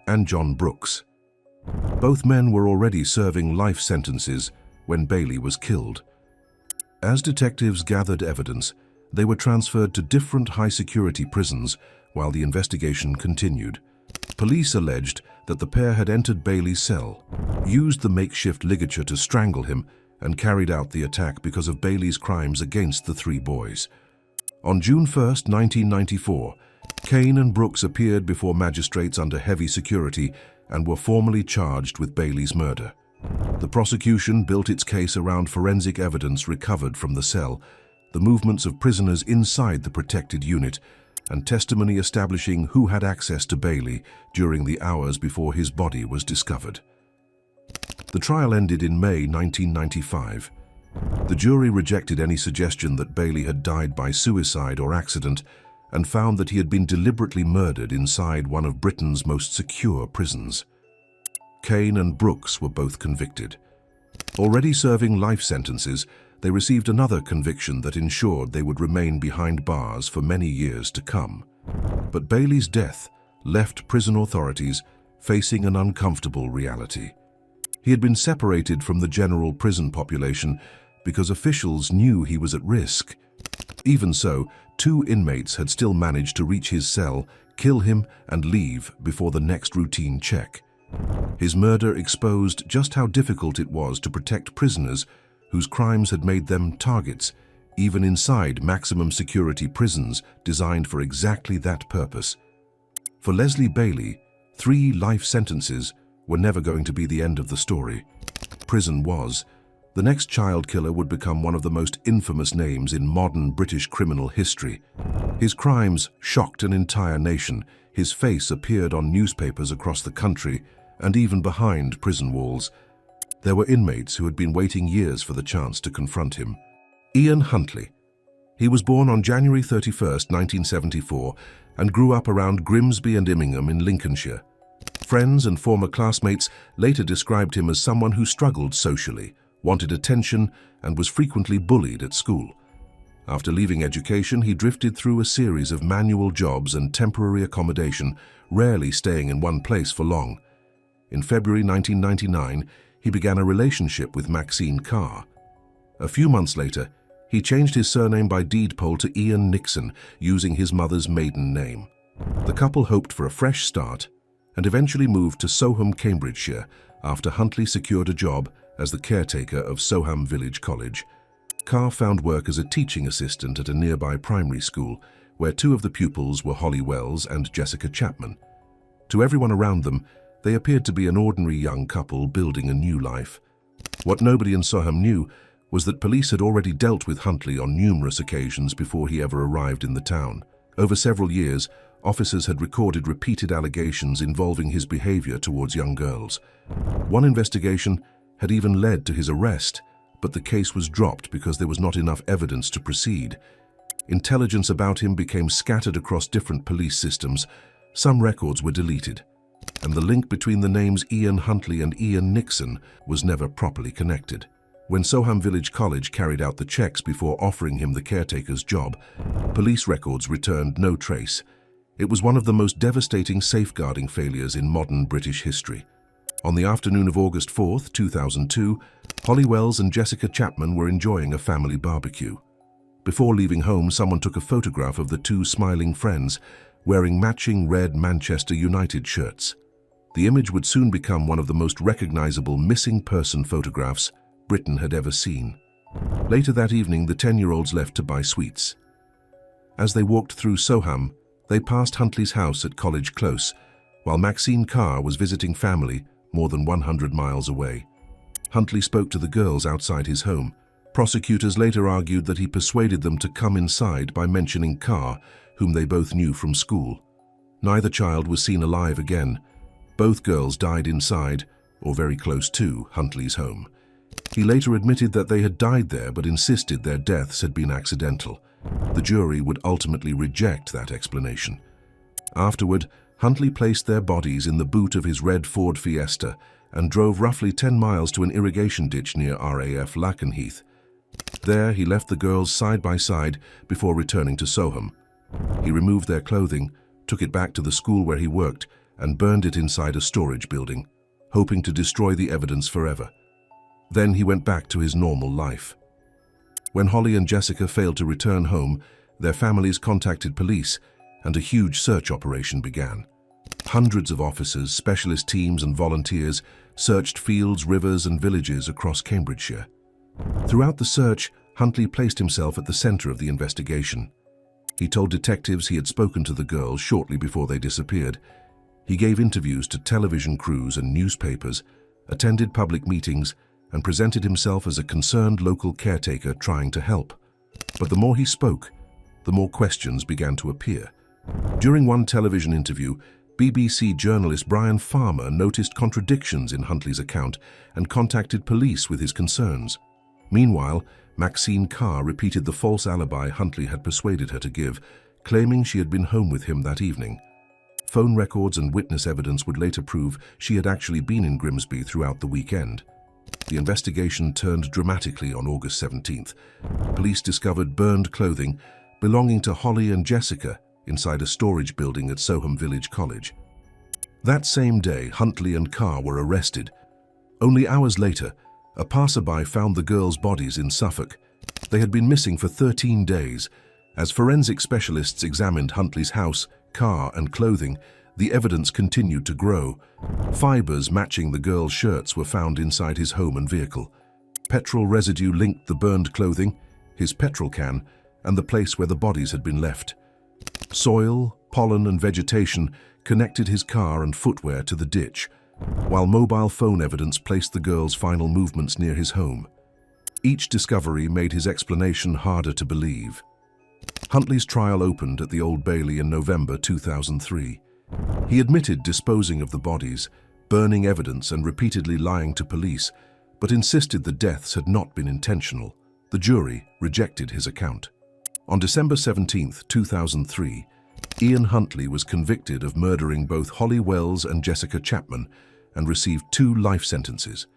S1: and John Brooks. Both men were already serving life sentences when Bailey was killed. As detectives gathered evidence, they were transferred to different high-security prisons while the investigation continued. Police alleged that the pair had entered Bailey's cell, used the makeshift ligature to strangle him, and carried out the attack because of Bailey's crimes against the three boys. On June 1, 1994, Caine and Brooks appeared before magistrates under heavy security and were formally charged with Bailey's murder. The prosecution built its case around forensic evidence recovered from the cell, the movements of prisoners inside the protected unit, and testimony establishing who had access to Bailey during the hours before his body was discovered. The trial ended in May 1995. The jury rejected any suggestion that Bailey had died by suicide or accident and found that he had been deliberately murdered inside one of Britain's most secure prisons. Caine and Brooks were both convicted. Already serving life sentences, they received another conviction that ensured they would remain behind bars for many years to come. But Bailey's death left prison authorities facing an uncomfortable reality. He had been separated from the general prison population because officials knew he was at risk. Even so, two inmates had still managed to reach his cell, kill him, and leave before the next routine check. His murder exposed just how difficult it was to protect prisoners whose crimes had made them targets, even inside maximum security prisons designed for exactly that purpose. For Leslie Bailey, 3 life sentences were never going to be the end of the story. Prison was. The next child killer would become one of the most infamous names in modern British criminal history. His crimes shocked an entire nation. His face appeared on newspapers across the country and even behind prison walls. There were inmates who had been waiting years for the chance to confront him. Ian Huntley. He was born on January 31, 1974, and grew up around Grimsby and Immingham in Lincolnshire. Friends and former classmates later described him as someone who struggled socially, wanted attention, and was frequently bullied at school. After leaving education, he drifted through a series of manual jobs and temporary accommodation, rarely staying in one place for long. In February 1999, he began a relationship with Maxine Carr. A few months later, he changed his surname by deed poll to Ian Nixon, using his mother's maiden name. The couple hoped for a fresh start and eventually moved to Soham, Cambridgeshire, after Huntley secured a job as the caretaker of Soham Village College. Carr found work as a teaching assistant at a nearby primary school, where 2 of the pupils were Holly Wells and Jessica Chapman. To everyone around them, they appeared to be an ordinary young couple building a new life. What nobody in Soham knew was that police had already dealt with Huntley on numerous occasions before he ever arrived in the town. Over several years, Officers had recorded repeated allegations involving his behavior towards young girls. One investigation had even led to his arrest, but the case was dropped because there was not enough evidence to proceed. Intelligence about him became scattered across different police systems. Some records were deleted, and the link between the names Ian Huntley and Ian Nixon was never properly connected. When Soham Village College carried out the checks before offering him the caretaker's job, police records returned no trace. It was one of the most devastating safeguarding failures in modern British history. On the afternoon of August 4, 2002, Holly Wells and Jessica Chapman were enjoying a family barbecue. Before leaving home, someone took a photograph of the two smiling friends wearing matching red Manchester United shirts. The image would soon become one of the most recognizable missing person photographs Britain had ever seen. Later that evening, the 10-year-olds left to buy sweets. As they walked through Soham, they passed Huntley's house at College Close, while Maxine Carr was visiting family more than 100 miles away. Huntley spoke to the girls outside his home. Prosecutors later argued that he persuaded them to come inside by mentioning Carr, whom they both knew from school. Neither child was seen alive again. Both girls died inside, or very close to, Huntley's home. He later admitted that they had died there but insisted their deaths had been accidental. The jury would ultimately reject that explanation. Afterward, Huntley placed their bodies in the boot of his red Ford Fiesta and drove roughly 10 miles to an irrigation ditch near RAF Lakenheath. There, he left the girls side by side before returning to Soham. He removed their clothing, took it back to the school where he worked, and burned it inside a storage building, hoping to destroy the evidence forever. Then he went back to his normal life. When Holly and Jessica failed to return home, their families contacted police, and a huge search operation began. Hundreds of officers, specialist teams, and volunteers searched fields, rivers, and villages across Cambridgeshire. Throughout the search, Huntley placed himself at the center of the investigation. He told detectives he had spoken to the girls shortly before they disappeared. He gave interviews to television crews and newspapers, attended public meetings, and presented himself as a concerned local caretaker trying to help. But the more he spoke, the more questions began to appear. During one television interview, BBC journalist Brian Farmer noticed contradictions in Huntley's account and contacted police with his concerns. Meanwhile, Maxine Carr repeated the false alibi Huntley had persuaded her to give, claiming she had been home with him that evening. Phone records and witness evidence would later prove she had actually been in Grimsby throughout the weekend. The investigation turned dramatically on August 17th. Police discovered burned clothing belonging to Holly and Jessica inside a storage building at Soham Village College. That same day, Huntley and Carr were arrested. Only hours later, a passerby found the girls' bodies in Suffolk. They had been missing for 13 days. As forensic specialists examined Huntley's house, car, and clothing, the evidence continued to grow. Fibers matching the girls' shirts were found inside his home and vehicle. Petrol residue linked the burned clothing, his petrol can, and the place where the bodies had been left. Soil, pollen, and vegetation connected his car and footwear to the ditch, while mobile phone evidence placed the girls' final movements near his home. Each discovery made his explanation harder to believe. Huntley's trial opened at the Old Bailey in November 2003. He admitted disposing of the bodies, burning evidence, and repeatedly lying to police, but insisted the deaths had not been intentional. The jury rejected his account. On December 17, 2003, Ian Huntley was convicted of murdering both Holly Wells and Jessica Chapman and received 2 life sentences.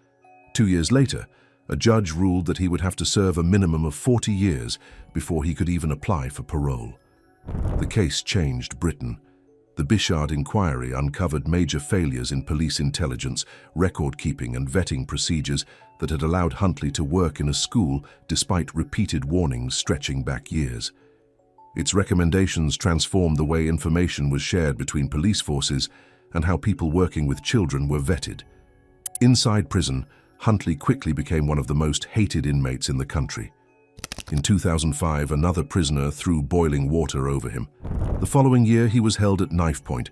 S1: 2 years later, a judge ruled that he would have to serve a minimum of 40 years before he could even apply for parole. The case changed Britain. The Bishard inquiry uncovered major failures in police intelligence, record-keeping, and vetting procedures that had allowed Huntley to work in a school despite repeated warnings stretching back years. Its recommendations transformed the way information was shared between police forces and how people working with children were vetted. Inside prison, Huntley quickly became one of the most hated inmates in the country. In 2005, another prisoner threw boiling water over him. The following year, he was held at knife point.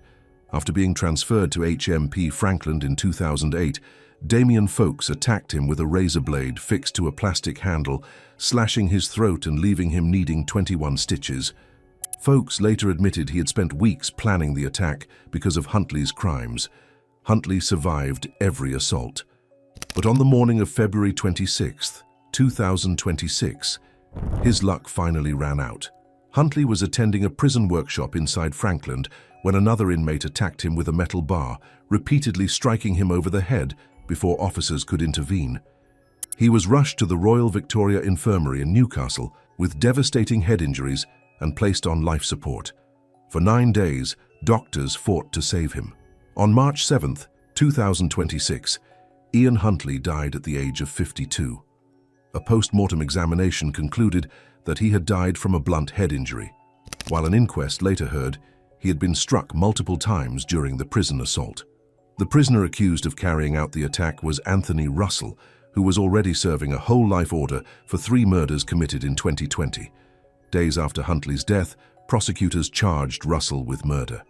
S1: After being transferred to HMP Frankland in 2008, Damien Folks attacked him with a razor blade fixed to a plastic handle, slashing his throat and leaving him needing 21 stitches. Folks later admitted he had spent weeks planning the attack because of Huntley's crimes. Huntley survived every assault. But on the morning of February 26, 2026, his luck finally ran out. Huntley was attending a prison workshop inside Frankland when another inmate attacked him with a metal bar, repeatedly striking him over the head before officers could intervene. He was rushed to the Royal Victoria Infirmary in Newcastle with devastating head injuries and placed on life support. For 9 days, doctors fought to save him. On March 7, 2026, Ian Huntley died at the age of 52. A post-mortem examination concluded that he had died from a blunt head injury, while an inquest later heard he had been struck multiple times during the prison assault. The prisoner accused of carrying out the attack was Anthony Russell, who was already serving a whole life order for 3 murders committed in 2020. Days after Huntley's death, prosecutors charged Russell with murder.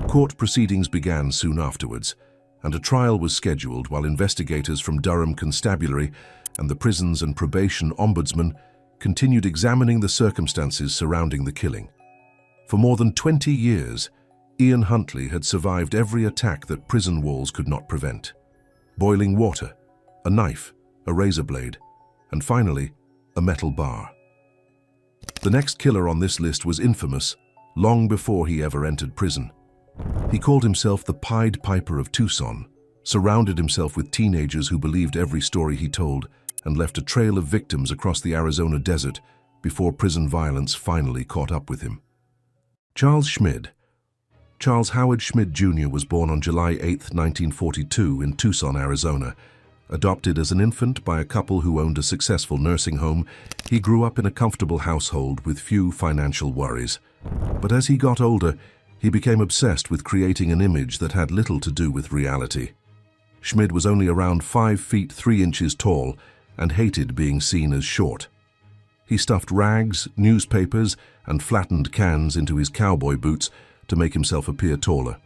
S1: Court proceedings began soon afterwards, and a trial was scheduled while investigators from Durham Constabulary and the Prisons and Probation Ombudsman continued examining the circumstances surrounding the killing. For more than 20 years, Ian Huntley had survived every attack that prison walls could not prevent. Boiling water, a knife, a razor blade, and finally, a metal bar. The next killer on this list was infamous long before he ever entered prison. He called himself the Pied Piper of Tucson, surrounded himself with teenagers who believed every story he told, and left a trail of victims across the Arizona desert before prison violence finally caught up with him. Charles Schmid. Charles Howard Schmid Jr. was born on July 8, 1942 in Tucson, Arizona. Adopted as an infant by a couple who owned a successful nursing home, he grew up in a comfortable household with few financial worries. But as he got older, he became obsessed with creating an image that had little to do with reality. Schmid was only around 5 feet 3 inches tall and hated being seen as short. He stuffed rags, newspapers, and flattened cans into his cowboy boots to make himself appear taller.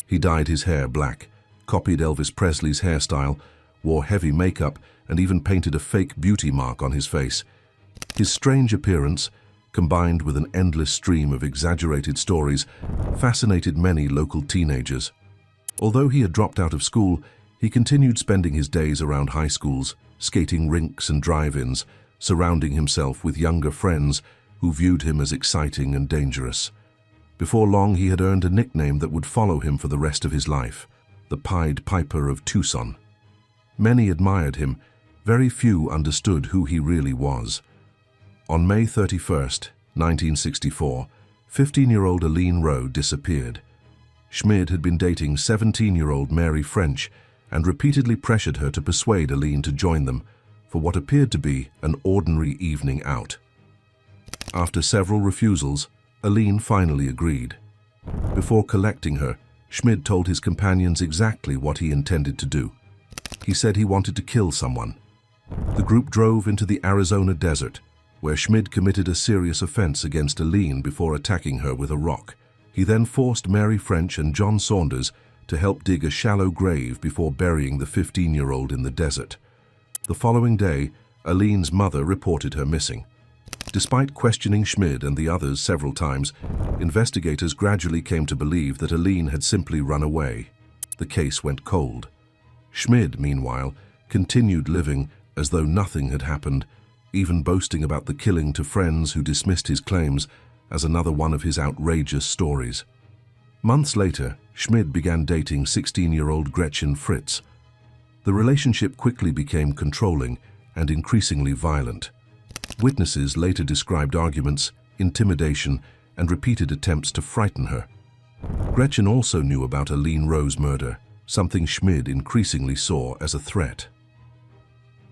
S1: He dyed his hair black, copied Elvis Presley's hairstyle, wore heavy makeup, and even painted a fake beauty mark on his face. His strange appearance, combined with an endless stream of exaggerated stories, fascinated many local teenagers. Although he had dropped out of school, he continued spending his days around high schools, skating rinks and drive-ins, surrounding himself with younger friends who viewed him as exciting and dangerous. Before long, he had earned a nickname that would follow him for the rest of his life, the Pied Piper of Tucson. Many admired him, very few understood who he really was. On May 31, 1964, 15-year-old Aline Rowe disappeared. Schmid had been dating 17-year-old Mary French and repeatedly pressured her to persuade Aline to join them for what appeared to be an ordinary evening out. After several refusals, Aline finally agreed. Before collecting her, Schmid told his companions exactly what he intended to do. He said he wanted to kill someone. The group drove into the Arizona desert, where Schmid committed a serious offense against Aline before attacking her with a rock. He then forced Mary French and John Saunders to help dig a shallow grave before burying the 15-year-old in the desert. The following day, Aline's mother reported her missing. Despite questioning Schmid and the others several times, investigators gradually came to believe that Aline had simply run away. The case went cold. Schmid, meanwhile, continued living as though nothing had happened, even boasting about the killing to friends who dismissed his claims as another one of his outrageous stories. Months later, Schmid began dating 16-year-old Gretchen Fritz. The relationship quickly became controlling and increasingly violent. Witnesses later described arguments, intimidation, and repeated attempts to frighten her. Gretchen also knew about Aline Rowe's murder, something Schmid increasingly saw as a threat.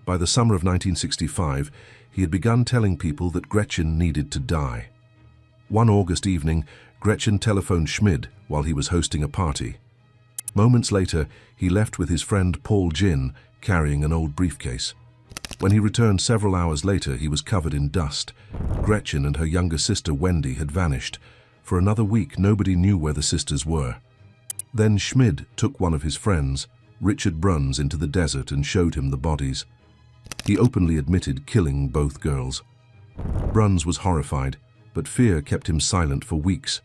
S1: By the summer of 1965, he had begun telling people that Gretchen needed to die. One August evening, Gretchen telephoned Schmid while he was hosting a party. Moments later, he left with his friend Paul Ginn, carrying an old briefcase. When he returned several hours later, he was covered in dust. Gretchen and her younger sister Wendy had vanished. For another week, nobody knew where the sisters were. Then Schmid took one of his friends, Richard Bruns, into the desert and showed him the bodies. He openly admitted killing both girls. Bruns was horrified but fear kept him silent for weeks.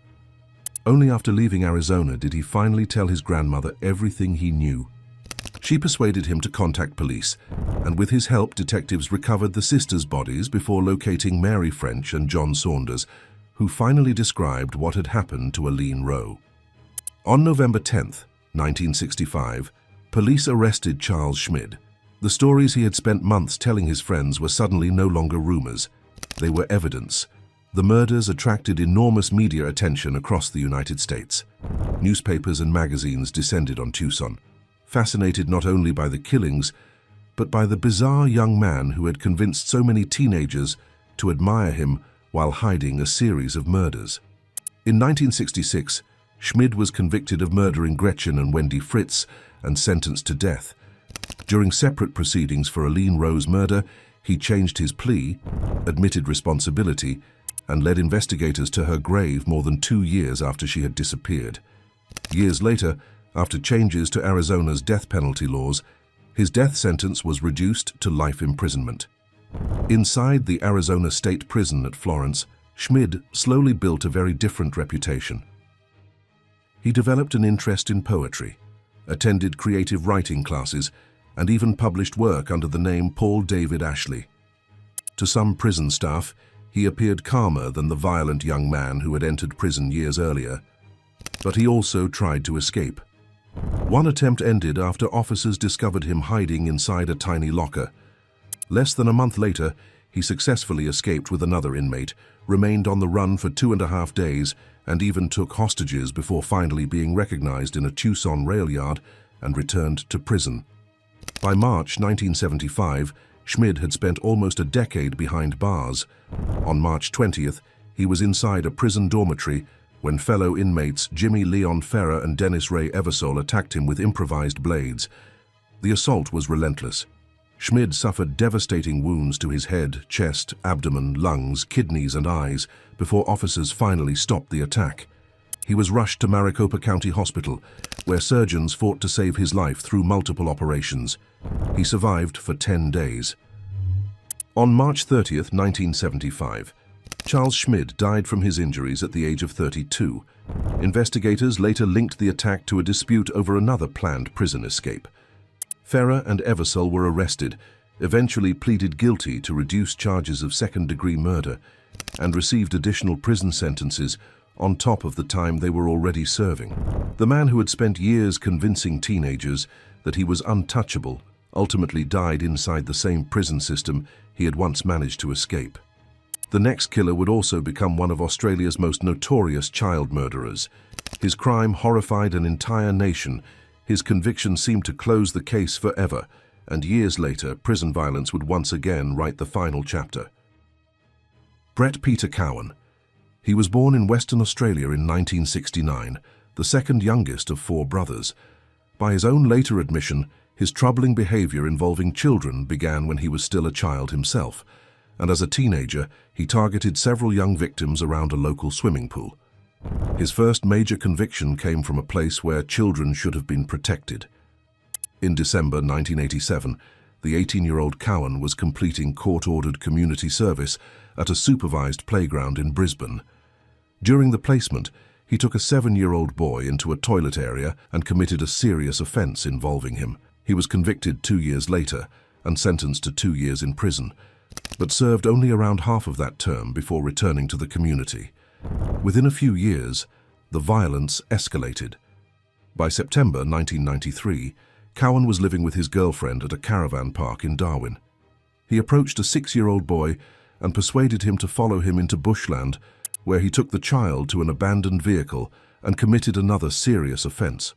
S1: Only after leaving Arizona did he finally tell his grandmother everything he knew. She persuaded him to contact police, and with his help, detectives recovered the sisters' bodies before locating Mary French and John Saunders, who finally described what had happened to Eileen Rowe. On November 10, 1965, police arrested Charles Schmid. The stories he had spent months telling his friends were suddenly no longer rumors. They were evidence. The murders attracted enormous media attention across the United States. Newspapers and magazines descended on Tucson, fascinated not only by the killings, but by the bizarre young man who had convinced so many teenagers to admire him while hiding a series of murders. In 1966, Schmid was convicted of murdering Gretchen and Wendy Fritz and sentenced to death. During separate proceedings for Eileen Rowe's murder, he changed his plea, admitted responsibility, and led investigators to her grave more than 2 years after she had disappeared. Years later, after changes to Arizona's death penalty laws, his death sentence was reduced to life imprisonment. Inside the Arizona State Prison at Florence, Schmid slowly built a very different reputation. He developed an interest in poetry, attended creative writing classes, and even published work under the name Paul David Ashley. To some prison staff, he appeared calmer than the violent young man who had entered prison years earlier, but he also tried to escape. One attempt ended after officers discovered him hiding inside a tiny locker. Less than a month later, he successfully escaped with another inmate, remained on the run for 2.5 days, and even took hostages before finally being recognized in a Tucson rail yard and returned to prison. By March 1975, Schmid had spent almost a decade behind bars. On March 20th, he was inside a prison dormitory when fellow inmates Jimmy Leon Ferrer and Dennis Ray Eversole attacked him with improvised blades. The assault was relentless. Schmid suffered devastating wounds to his head, chest, abdomen, lungs, kidneys, and eyes before officers finally stopped the attack. He was rushed to Maricopa County Hospital, where surgeons fought to save his life through multiple operations. He survived for 10 days. On March 30th, 1975, Charles Schmid died from his injuries at the age of 32. Investigators later linked the attack to a dispute over another planned prison escape. Ferrer and Eversole were arrested, eventually pleaded guilty to reduced charges of second-degree murder, and received additional prison sentences on top of the time they were already serving. The man who had spent years convincing teenagers that he was untouchable ultimately died inside the same prison system he had once managed to escape. The next killer would also become one of Australia's most notorious child murderers. His crime horrified an entire nation. His conviction seemed to close the case forever, and years later, prison violence would once again write the final chapter. Brett Peter Cowan. He was born in Western Australia in 1969, the second youngest of 4 brothers. By his own later admission, his troubling behavior involving children began when he was still a child himself, and as a teenager, he targeted several young victims around a local swimming pool. His first major conviction came from a place where children should have been protected. In December 1987, the 18-year-old Cowan was completing court-ordered community service at a supervised playground in Brisbane. During the placement, he took a 7-year-old boy into a toilet area and committed a serious offense involving him. He was convicted 2 years later and sentenced to 2 years in prison, but served only around half of that term before returning to the community. Within a few years, the violence escalated. By September 1993, Cowan was living with his girlfriend at a caravan park in Darwin. He approached a 6-year-old boy and persuaded him to follow him into bushland, where he took the child to an abandoned vehicle and committed another serious offense.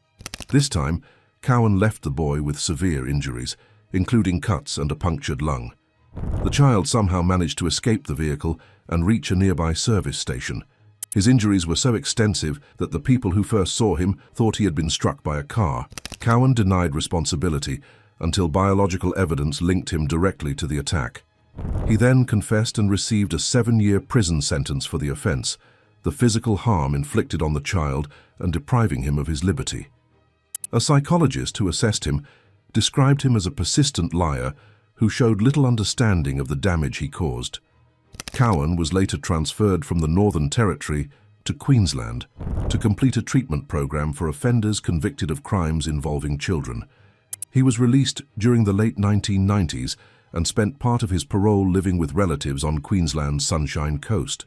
S1: This time, Cowan left the boy with severe injuries, including cuts and a punctured lung. The child somehow managed to escape the vehicle and reach a nearby service station. His injuries were so extensive that the people who first saw him thought he had been struck by a car. Cowan denied responsibility until biological evidence linked him directly to the attack. He then confessed and received a 7-year prison sentence for the offense, the physical harm inflicted on the child and depriving him of his liberty. A psychologist who assessed him described him as a persistent liar who showed little understanding of the damage he caused. Cowan was later transferred from the Northern Territory to Queensland to complete a treatment program for offenders convicted of crimes involving children. He was released during the late 1990s and spent part of his parole living with relatives on Queensland's Sunshine Coast.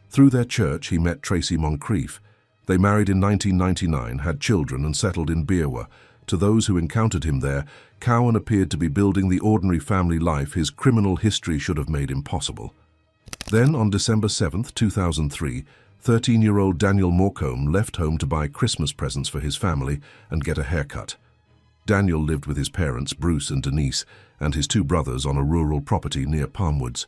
S1: Through their church, he met Tracy Moncrief. They married in 1999, had children, and settled in Beerwah. To those who encountered him there, Cowan appeared to be building the ordinary family life his criminal history should have made impossible. Then, on December 7, 2003, 13-year-old Daniel Morecombe left home to buy Christmas presents for his family and get a haircut. Daniel lived with his parents, Bruce and Denise, and his two brothers on a rural property near Palmwoods.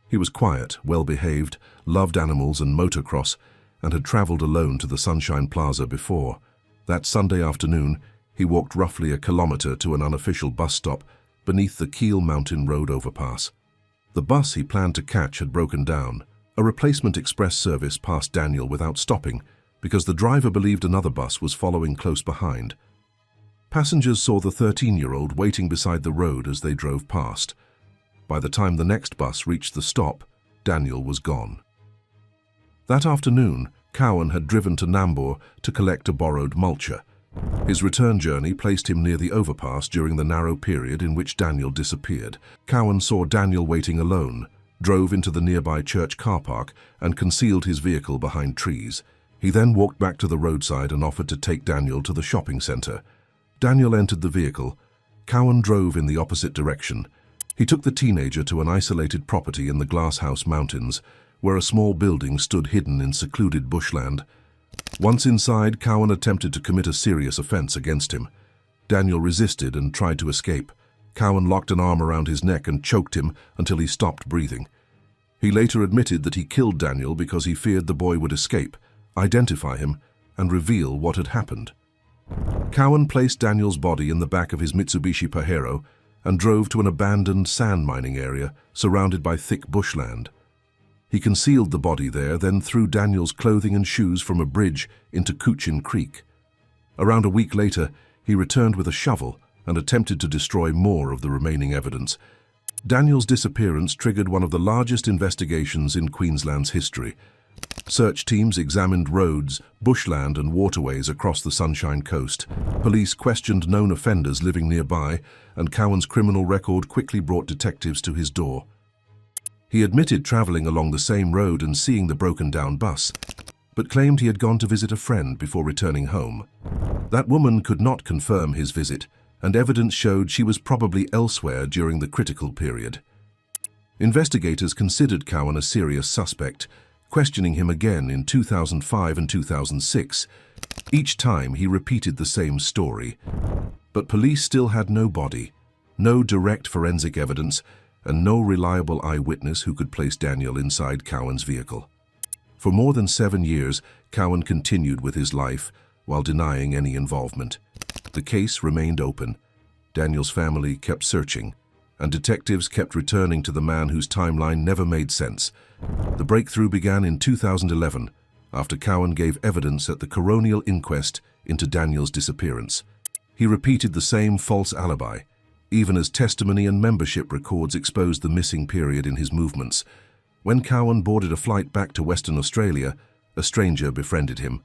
S1: He was quiet, well-behaved, loved animals and motocross, and had traveled alone to the Sunshine Plaza before. That Sunday afternoon, he walked roughly a kilometer to an unofficial bus stop beneath the Keel Mountain Road overpass. The bus he planned to catch had broken down. A replacement express service passed Daniel without stopping because the driver believed another bus was following close behind. Passengers saw the 13-year-old waiting beside the road as they drove past. By the time the next bus reached the stop, Daniel was gone. That afternoon, Cowan had driven to Nambour to collect a borrowed mulcher. His return journey placed him near the overpass during the narrow period in which Daniel disappeared. Cowan saw Daniel waiting alone, drove into the nearby church car park, and concealed his vehicle behind trees. He then walked back to the roadside and offered to take Daniel to the shopping center. Daniel entered the vehicle. Cowan drove in the opposite direction. He took the teenager to an isolated property in the Glasshouse Mountains, where a small building stood hidden in secluded bushland. Once inside, Cowan attempted to commit a serious offense against him. Daniel resisted and tried to escape. Cowan locked an arm around his neck and choked him until he stopped breathing. He later admitted that he killed Daniel because he feared the boy would escape, identify him, and reveal what had happened. Cowan placed Daniel's body in the back of his Mitsubishi Pajero and drove to an abandoned sand mining area surrounded by thick bushland. He concealed the body there, then threw Daniel's clothing and shoes from a bridge into Coochin Creek. Around a week later, he returned with a shovel and attempted to destroy more of the remaining evidence. Daniel's disappearance triggered one of the largest investigations in Queensland's history. Search teams examined roads, bushland and waterways across the Sunshine Coast. Police questioned known offenders living nearby, and Cowan's criminal record quickly brought detectives to his door. He admitted traveling along the same road and seeing the broken-down bus, but claimed he had gone to visit a friend before returning home. That woman could not confirm his visit, and evidence showed she was probably elsewhere during the critical period. Investigators considered Cowan a serious suspect, questioning him again in 2005 and 2006. Each time he repeated the same story. But police still had no body, no direct forensic evidence, and no reliable eyewitness who could place Daniel inside Cowan's vehicle. For more than 7 years, Cowan continued with his life while denying any involvement. The case remained open. Daniel's family kept searching, and detectives kept returning to the man whose timeline never made sense. The breakthrough began in 2011, after Cowan gave evidence at the coronial inquest into Daniel's disappearance. He repeated the same false alibi, even as testimony and membership records exposed the missing period in his movements. When Cowan boarded a flight back to Western Australia, a stranger befriended him.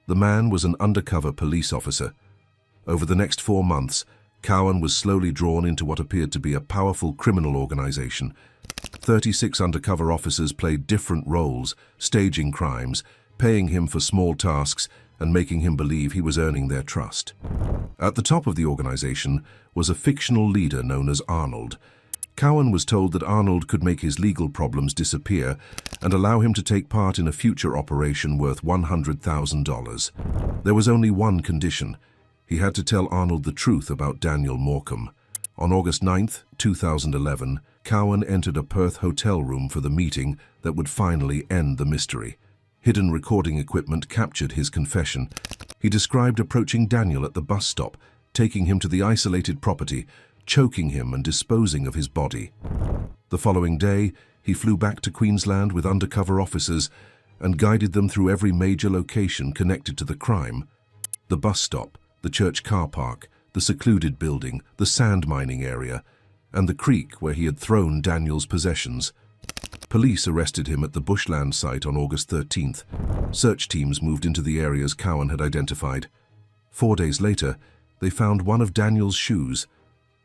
S1: The man was an undercover police officer. Over the next 4 months, Cowan was slowly drawn into what appeared to be a powerful criminal organization. 36 undercover officers played different roles, staging crimes, paying him for small tasks, and making him believe he was earning their trust. At the top of the organization was a fictional leader known as Arnold. Cowan was told that Arnold could make his legal problems disappear and allow him to take part in a future operation worth $100,000. There was only one condition. He had to tell Arnold the truth about Daniel Morecombe. On August 9, 2011, Cowan entered a Perth hotel room for the meeting that would finally end the mystery. Hidden recording equipment captured his confession. He described approaching Daniel at the bus stop, taking him to the isolated property, choking him and disposing of his body. The following day, he flew back to Queensland with undercover officers and guided them through every major location connected to the crime. The bus stop, the church car park, the secluded building, the sand mining area, and the creek where he had thrown Daniel's possessions. Police arrested him at the bushland site on August 13th. Search teams moved into the areas Cowan had identified. 4 days later, they found one of Daniel's shoes.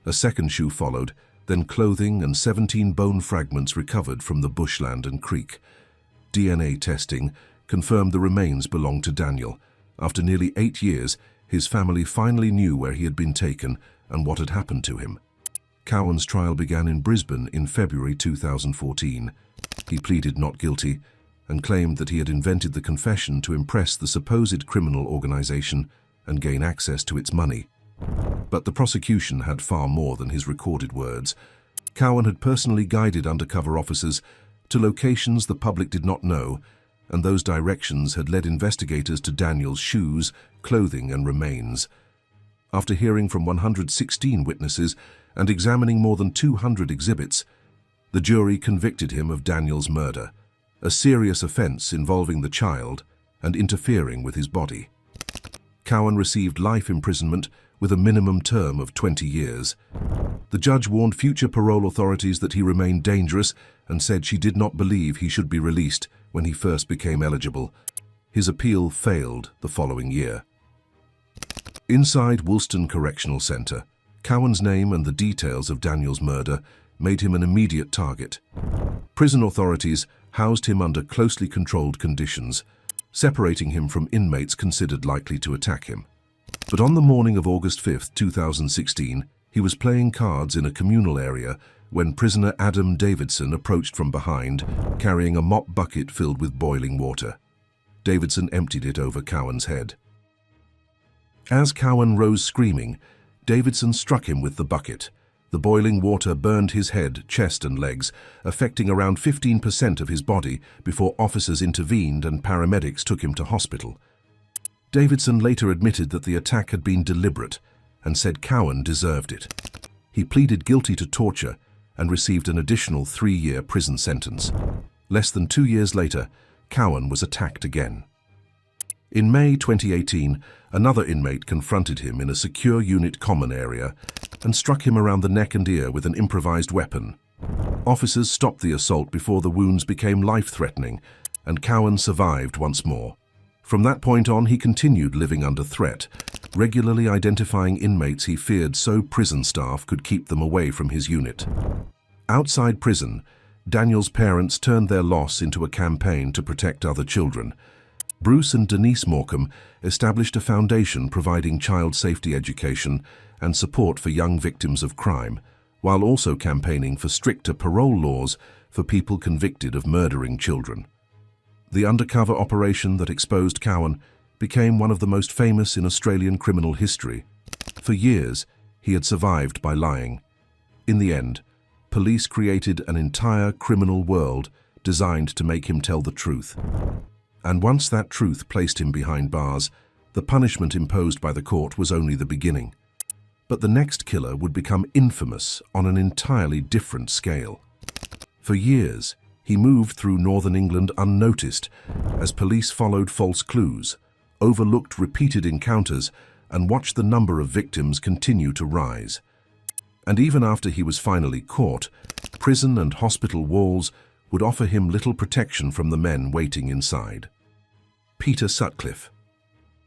S1: A second shoe followed, then clothing and 17 bone fragments recovered from the bushland and creek. DNA testing confirmed the remains belonged to Daniel. After nearly 8 years, his family finally knew where he had been taken and what had happened to him. Cowan's trial began in Brisbane in February 2014. He pleaded not guilty and claimed that he had invented the confession to impress the supposed criminal organization and gain access to its money. But the prosecution had far more than his recorded words. Cowan had personally guided undercover officers to locations the public did not know, and those directions had led investigators to Daniel's shoes, clothing, and remains. After hearing from 116 witnesses and examining more than 200 exhibits, the jury convicted him of Daniel's murder, a serious offense involving the child and interfering with his body. Cowan received life imprisonment with a minimum term of 20 years. The judge warned future parole authorities that he remained dangerous and said she did not believe he should be released when he first became eligible. His appeal failed the following year. Inside Woolston Correctional Centre, Cowan's name and the details of Daniel's murder made him an immediate target. Prison authorities housed him under closely controlled conditions, separating him from inmates considered likely to attack him. But on the morning of August 5, 2016, he was playing cards in a communal area when prisoner Adam Davidson approached from behind, carrying a mop bucket filled with boiling water. Davidson emptied it over Cowan's head. As Cowan rose screaming, Davidson struck him with the bucket. The boiling water burned his head, chest and legs, affecting around 15% of his body before officers intervened and paramedics took him to hospital. Davidson later admitted that the attack had been deliberate and said Cowan deserved it. He pleaded guilty to torture and received an additional 3-year prison sentence. Less than 2 years later, Cowan was attacked again. In May 2018, another inmate confronted him in a secure unit common area and struck him around the neck and ear with an improvised weapon. Officers stopped the assault before the wounds became life-threatening, and Cowan survived once more. From that point on, he continued living under threat, regularly identifying inmates he feared so prison staff could keep them away from his unit. Outside prison, Daniel's parents turned their loss into a campaign to protect other children. Bruce and Denise Morecambe established a foundation providing child safety education and support for young victims of crime, while also campaigning for stricter parole laws for people convicted of murdering children. The undercover operation that exposed Cowan became one of the most famous in Australian criminal history. For years, he had survived by lying. In the end, police created an entire criminal world designed to make him tell the truth. And once that truth placed him behind bars, the punishment imposed by the court was only the beginning. But the next killer would become infamous on an entirely different scale. For years, he moved through northern England unnoticed as police followed false clues, overlooked repeated encounters, and watched the number of victims continue to rise. And even after he was finally caught, prison and hospital walls would offer him little protection from the men waiting inside. Peter Sutcliffe.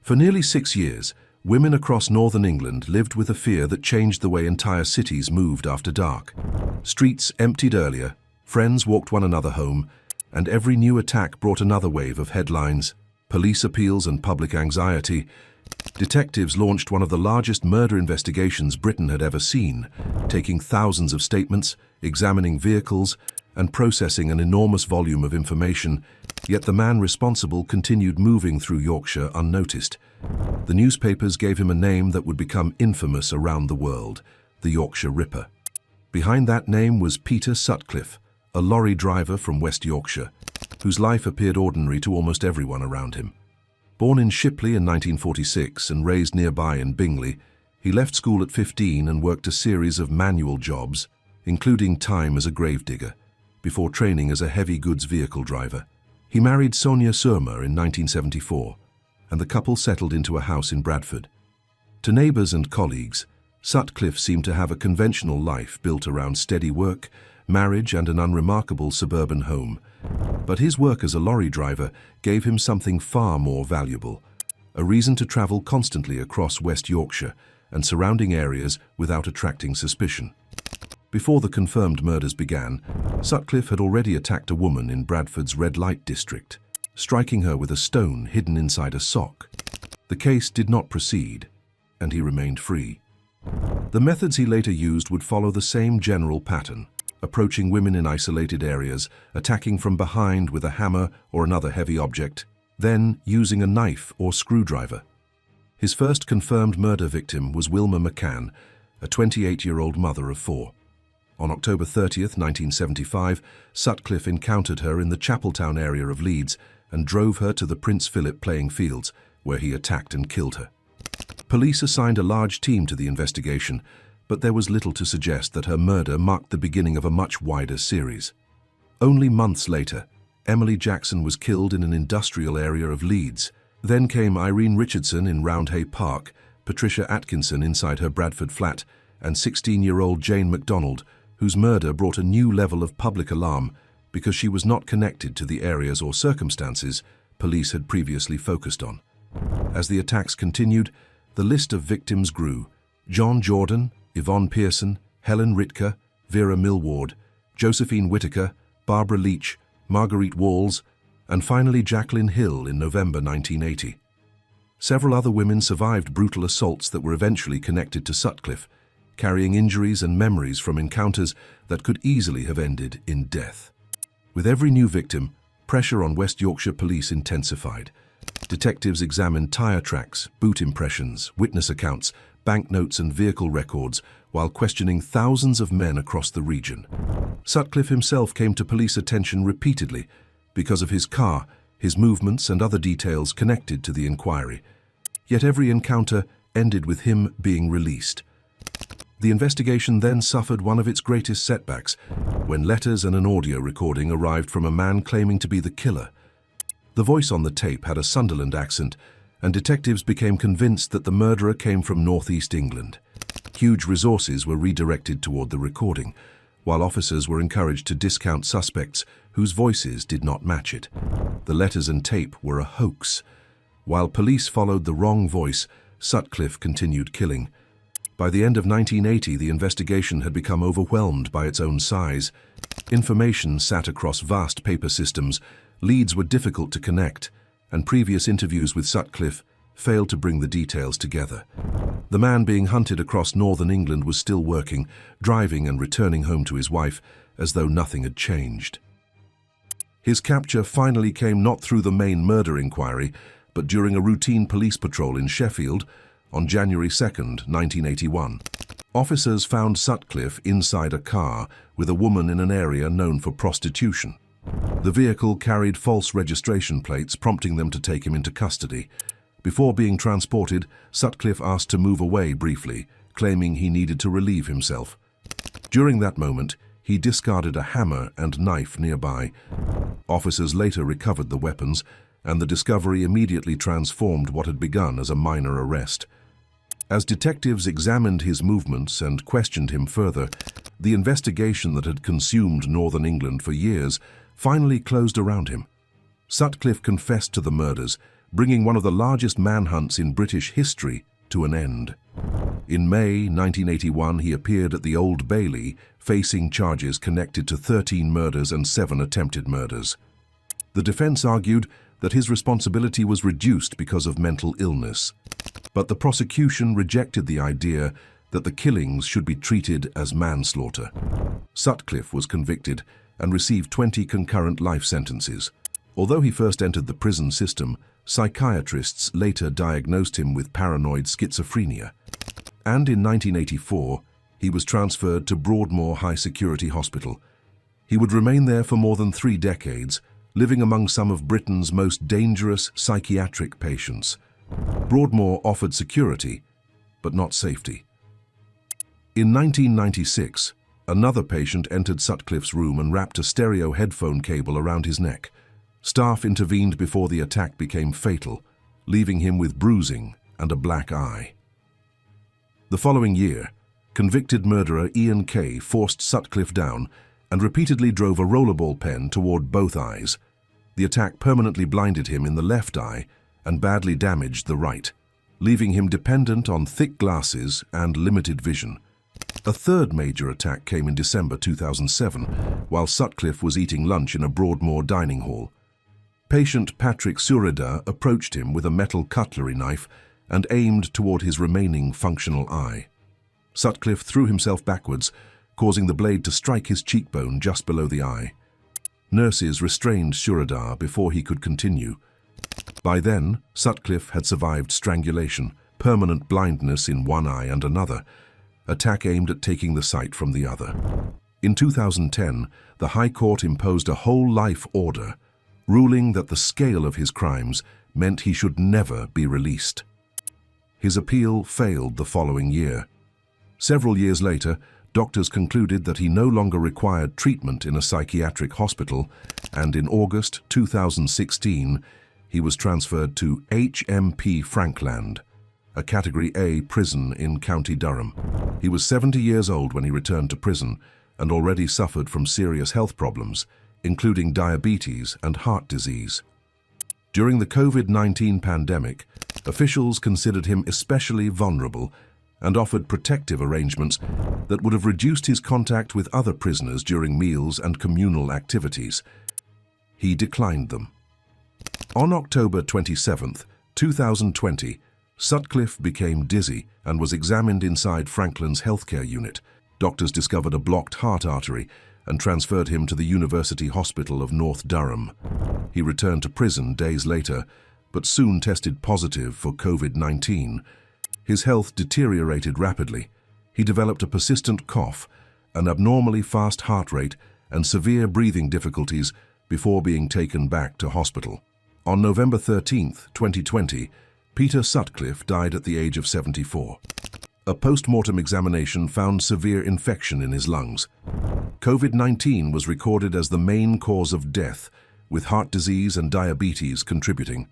S1: For nearly 6 years, women across northern England lived with a fear that changed the way entire cities moved after dark. Streets emptied earlier, friends walked one another home, and every new attack brought another wave of headlines, police appeals and public anxiety. Detectives launched one of the largest murder investigations Britain had ever seen, taking thousands of statements, examining vehicles, and processing an enormous volume of information, yet the man responsible continued moving through Yorkshire unnoticed. The newspapers gave him a name that would become infamous around the world, the Yorkshire Ripper. Behind that name was Peter Sutcliffe, a lorry driver from West Yorkshire, whose life appeared ordinary to almost everyone around him. Born in Shipley in 1946 and raised nearby in Bingley, he left school at 15 and worked a series of manual jobs, including time as a gravedigger, before training as a heavy goods vehicle driver. He married Sonia Surma in 1974, and the couple settled into a house in Bradford. To neighbours and colleagues, Sutcliffe seemed to have a conventional life built around steady work, marriage and an unremarkable suburban home. But his work as a lorry driver gave him something far more valuable: a reason to travel constantly across West Yorkshire and surrounding areas without attracting suspicion. Before the confirmed murders began, Sutcliffe had already attacked a woman in Bradford's red light district, striking her with a stone hidden inside a sock. The case did not proceed, and he remained free. The methods he later used would follow the same general pattern: approaching women in isolated areas, attacking from behind with a hammer or another heavy object, then using a knife or screwdriver. His first confirmed murder victim was Wilma McCann, a 28-year-old mother of 4. On October 30th, 1975, Sutcliffe encountered her in the Chapeltown area of Leeds and drove her to the Prince Philip playing fields, where he attacked and killed her. Police assigned a large team to the investigation, but there was little to suggest that her murder marked the beginning of a much wider series. Only months later, Emily Jackson was killed in an industrial area of Leeds. Then came Irene Richardson in Roundhay Park, Patricia Atkinson inside her Bradford flat, and 16-year-old Jane MacDonald, whose murder brought a new level of public alarm because she was not connected to the areas or circumstances police had previously focused on. As the attacks continued, the list of victims grew: John Jordan, Yvonne Pearson, Helen Ritka, Vera Millward, Josephine Whitaker, Barbara Leach, Marguerite Walls, and finally Jacqueline Hill in November 1980. Several other women survived brutal assaults that were eventually connected to Sutcliffe, carrying injuries and memories from encounters that could easily have ended in death. With every new victim, pressure on West Yorkshire police intensified. Detectives examined tire tracks, boot impressions, witness accounts, banknotes and vehicle records, while questioning thousands of men across the region. Sutcliffe himself came to police attention repeatedly because of his car, his movements and other details connected to the inquiry. Yet every encounter ended with him being released. The investigation then suffered one of its greatest setbacks when letters and an audio recording arrived from a man claiming to be the killer. The voice on the tape had a Sunderland accent, and detectives became convinced that the murderer came from northeast England. Huge resources were redirected toward the recording, while officers were encouraged to discount suspects whose voices did not match it. The letters and tape were a hoax. While police followed the wrong voice, Sutcliffe continued killing. By the end of 1980, the investigation had become overwhelmed by its own size. Information sat across vast paper systems, leads were difficult to connect, and previous interviews with Sutcliffe failed to bring the details together. The man being hunted across northern England was still working, driving and returning home to his wife, as though nothing had changed. His capture finally came not through the main murder inquiry, but during a routine police patrol in Sheffield on January 2nd, 1981. Officers found Sutcliffe inside a car with a woman in an area known for prostitution. The vehicle carried false registration plates, prompting them to take him into custody. Before being transported, Sutcliffe asked to move away briefly, claiming he needed to relieve himself. During that moment, he discarded a hammer and knife nearby. Officers later recovered the weapons, and the discovery immediately transformed what had begun as a minor arrest. As detectives examined his movements and questioned him further, the investigation that had consumed northern England for years finally closed around him. Sutcliffe confessed to the murders, bringing one of the largest manhunts in British history to an end. In May 1981, he appeared at the Old Bailey, facing charges connected to 13 murders and 7 attempted murders. The defense argued that his responsibility was reduced because of mental illness, but the prosecution rejected the idea that the killings should be treated as manslaughter. Sutcliffe was convicted and received 20 concurrent life sentences. Although he first entered the prison system, psychiatrists later diagnosed him with paranoid schizophrenia. And in 1984, he was transferred to Broadmoor High Security Hospital. He would remain there for more than 3 decades, living among some of Britain's most dangerous psychiatric patients. Broadmoor offered security, but not safety. In 1996, another patient entered Sutcliffe's room and wrapped a stereo headphone cable around his neck. Staff intervened before the attack became fatal, leaving him with bruising and a black eye. The following year, convicted murderer Ian Kay forced Sutcliffe down and repeatedly drove a rollerball pen toward both eyes. The attack permanently blinded him in the left eye and badly damaged the right, leaving him dependent on thick glasses and limited vision. A third major attack came in December 2007, while Sutcliffe was eating lunch in a Broadmoor dining hall. Patient Patrick Sureda approached him with a metal cutlery knife and aimed toward his remaining functional eye. Sutcliffe threw himself backwards, causing the blade to strike his cheekbone just below the eye. Nurses restrained Sureda before he could continue. By then, Sutcliffe had survived strangulation, permanent blindness in one eye and another, attack aimed at taking the sight from the other. In 2010, the High Court imposed a whole life order, ruling that the scale of his crimes meant he should never be released. His appeal failed the following year. Several years later, doctors concluded that he no longer required treatment in a psychiatric hospital, and in August 2016, he was transferred to HMP Frankland, a Category A prison in County Durham. He was 70 years old when he returned to prison and already suffered from serious health problems, including diabetes and heart disease. During the COVID-19 pandemic, officials considered him especially vulnerable and offered protective arrangements that would have reduced his contact with other prisoners during meals and communal activities. He declined them. On October 27, 2020, Sutcliffe became dizzy and was examined inside Frankland's healthcare unit. Doctors discovered a blocked heart artery and transferred him to the University Hospital of North Durham. He returned to prison days later, but soon tested positive for COVID-19. His health deteriorated rapidly. He developed a persistent cough, an abnormally fast heart rate, and severe breathing difficulties before being taken back to hospital. On November 13, 2020, Peter Sutcliffe died at the age of 74. A post-mortem examination found severe infection in his lungs. COVID-19 was recorded as the main cause of death, with heart disease and diabetes contributing.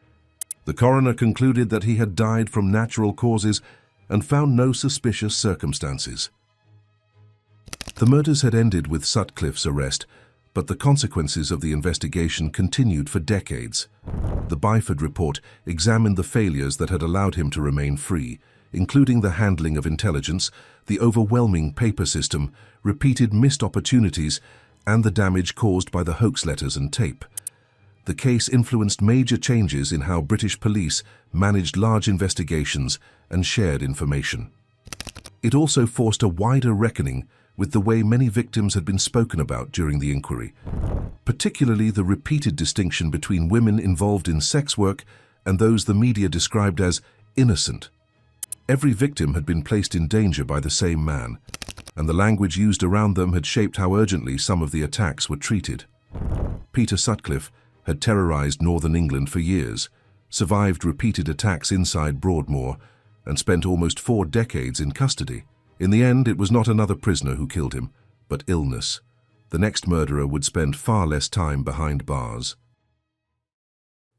S1: The coroner concluded that he had died from natural causes and found no suspicious circumstances. The murders had ended with Sutcliffe's arrest, but the consequences of the investigation continued for decades. The Byford report examined the failures that had allowed him to remain free, including the handling of intelligence, the overwhelming paper system, repeated missed opportunities, and the damage caused by the hoax letters and tape. The case influenced major changes in how British police managed large investigations and shared information. It also forced a wider reckoning with the way many victims had been spoken about during the inquiry, particularly the repeated distinction between women involved in sex work and those the media described as innocent. Every victim had been placed in danger by the same man, and the language used around them had shaped how urgently some of the attacks were treated. Peter Sutcliffe had terrorized northern England for years, survived repeated attacks inside Broadmoor, and spent almost 4 decades in custody. In the end, it was not another prisoner who killed him, but illness. The next murderer would spend far less time behind bars.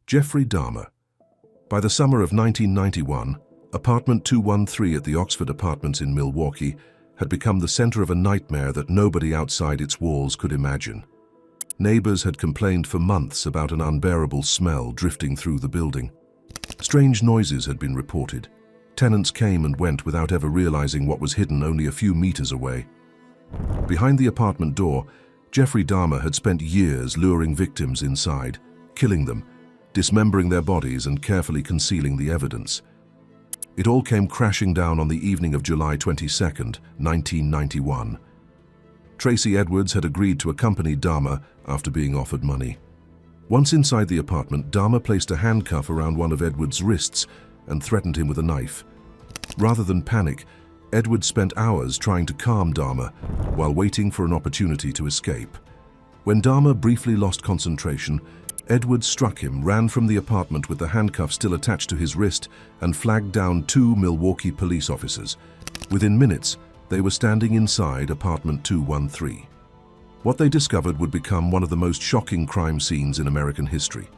S1: Jeffrey Dahmer. By the summer of 1991, Apartment 213 at the Oxford Apartments in Milwaukee had become the center of a nightmare that nobody outside its walls could imagine. Neighbors had complained for months about an unbearable smell drifting through the building. Strange noises had been reported. Tenants came and went without ever realizing what was hidden only a few meters away. Behind the apartment door, Jeffrey Dahmer had spent years luring victims inside, killing them, dismembering their bodies and carefully concealing the evidence. It all came crashing down on the evening of July 22, 1991. Tracy Edwards had agreed to accompany Dahmer after being offered money. Once inside the apartment, Dahmer placed a handcuff around one of Edwards' wrists and threatened him with a knife. Rather than panic, Edwards spent hours trying to calm Dahmer while waiting for an opportunity to escape. When Dahmer briefly lost concentration, Edwards struck him, ran from the apartment with the handcuff still attached to his wrist, and flagged down 2 Milwaukee police officers. Within minutes, they were standing inside Apartment 213. What they discovered would become one of the most shocking crime scenes in American history.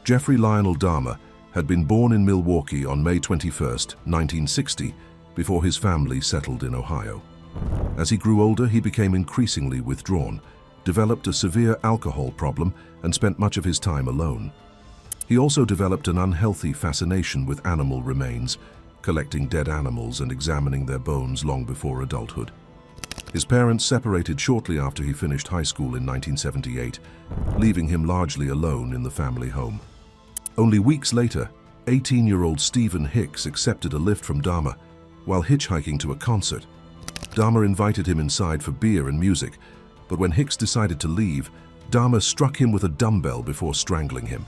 S1: Jeffrey Lionel Dahmer had been born in Milwaukee on May 21, 1960, before his family settled in Ohio. As he grew older, he became increasingly withdrawn, developed a severe alcohol problem, and spent much of his time alone. He also developed an unhealthy fascination with animal remains, collecting dead animals and examining their bones long before adulthood. His parents separated shortly after he finished high school in 1978, leaving him largely alone in the family home. Only weeks later, 18-year-old Stephen Hicks accepted a lift from Dahmer while hitchhiking to a concert. Dahmer invited him inside for beer and music, but when Hicks decided to leave, Dahmer struck him with a dumbbell before strangling him.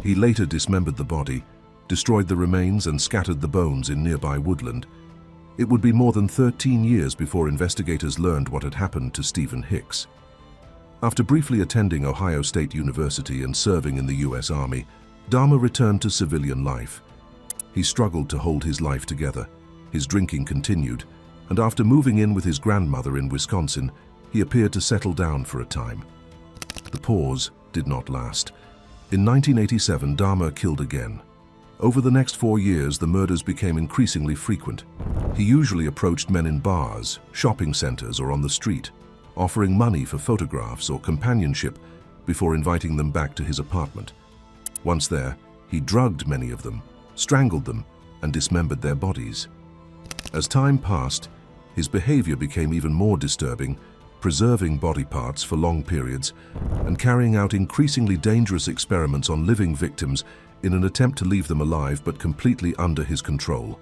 S1: He later dismembered the body, destroyed the remains, and scattered the bones in nearby woodland. It would be more than 13 years before investigators learned what had happened to Stephen Hicks. After briefly attending Ohio State University and serving in the U.S. Army, Dahmer returned to civilian life. He struggled to hold his life together. His drinking continued, and after moving in with his grandmother in Wisconsin, he appeared to settle down for a time. The pause did not last. In 1987, Dahmer killed again. Over the next 4 years, the murders became increasingly frequent. He usually approached men in bars, shopping centers, or on the street, offering money for photographs or companionship before inviting them back to his apartment. Once there, he drugged many of them, strangled them, and dismembered their bodies. As time passed, his behavior became even more disturbing, preserving body parts for long periods and carrying out increasingly dangerous experiments on living victims in an attempt to leave them alive but completely under his control.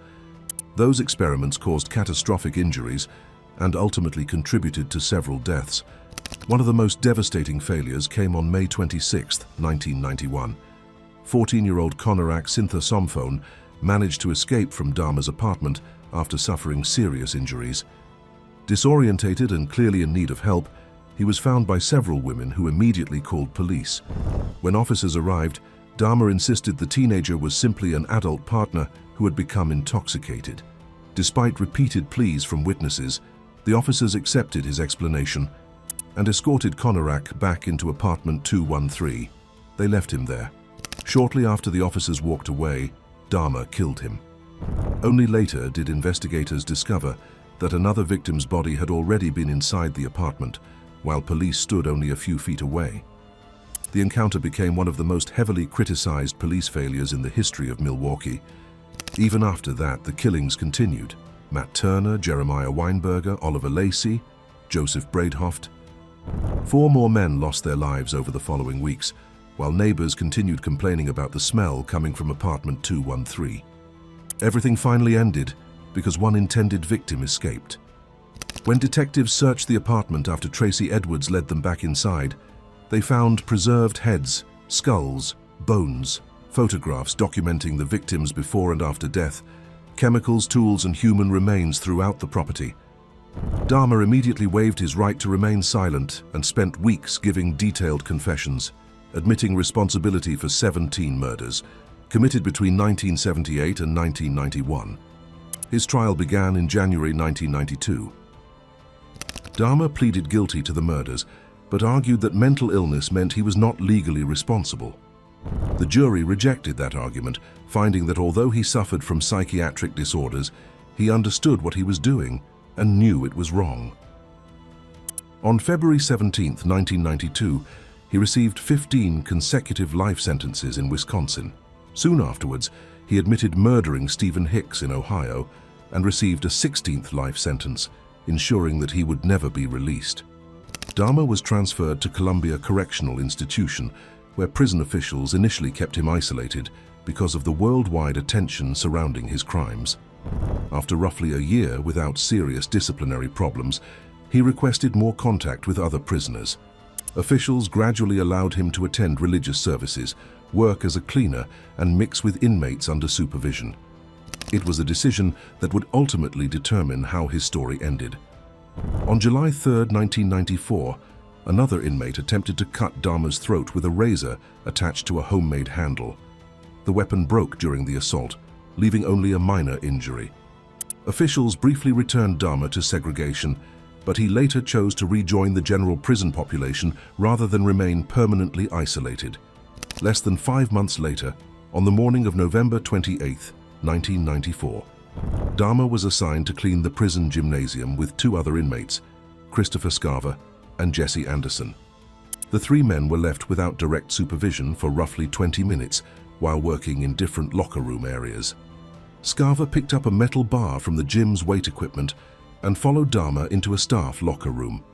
S1: Those experiments caused catastrophic injuries and ultimately contributed to several deaths. One of the most devastating failures came on May 26, 1991. 14-year-old Conorak Somphone managed to escape from Dahmer's apartment after suffering serious injuries. Disorientated and clearly in need of help, he was found by several women who immediately called police. When officers arrived, Dahmer insisted the teenager was simply an adult partner who had become intoxicated. Despite repeated pleas from witnesses, the officers accepted his explanation and escorted Conorak back into apartment 213. They left him there. Shortly after the officers walked away, Dahmer killed him. Only later did investigators discover that another victim's body had already been inside the apartment, while police stood only a few feet away. The encounter became one of the most heavily criticized police failures in the history of Milwaukee. Even after that, the killings continued. Matt Turner, Jeremiah Weinberger, Oliver Lacey, Joseph Braidhoft. 4 more men lost their lives over the following weeks, while neighbors continued complaining about the smell coming from apartment 213. Everything finally ended because one intended victim escaped. When detectives searched the apartment after Tracy Edwards led them back inside, they found preserved heads, skulls, bones, photographs documenting the victims before and after death, chemicals, tools, and human remains throughout the property. Dahmer immediately waived his right to remain silent and spent weeks giving detailed confessions, admitting responsibility for 17 murders, committed between 1978 and 1991. His trial began in January 1992. Dahmer pleaded guilty to the murders, but argued that mental illness meant he was not legally responsible. The jury rejected that argument, finding that although he suffered from psychiatric disorders, he understood what he was doing and knew it was wrong. On February 17, 1992, he received 15 consecutive life sentences in Wisconsin. Soon afterwards, he admitted murdering Stephen Hicks in Ohio and received a 16th life sentence, ensuring that he would never be released. Dahmer was transferred to Columbia Correctional Institution, where prison officials initially kept him isolated because of the worldwide attention surrounding his crimes. After roughly a year without serious disciplinary problems, he requested more contact with other prisoners. Officials gradually allowed him to attend religious services, work as a cleaner, and mix with inmates under supervision. It was a decision that would ultimately determine how his story ended. On July 3, 1994, another inmate attempted to cut Dahmer's throat with a razor attached to a homemade handle. The weapon broke during the assault, leaving only a minor injury. Officials briefly returned Dahmer to segregation, but he later chose to rejoin the general prison population rather than remain permanently isolated. Less than 5 months later, on the morning of November 28, 1994, Dahmer was assigned to clean the prison gymnasium with 2 other inmates, Christopher Scarver and Jesse Anderson. The three men were left without direct supervision for roughly 20 minutes while working in different locker room areas. Scarver picked up a metal bar from the gym's weight equipment and followed Dahmer into a staff locker room.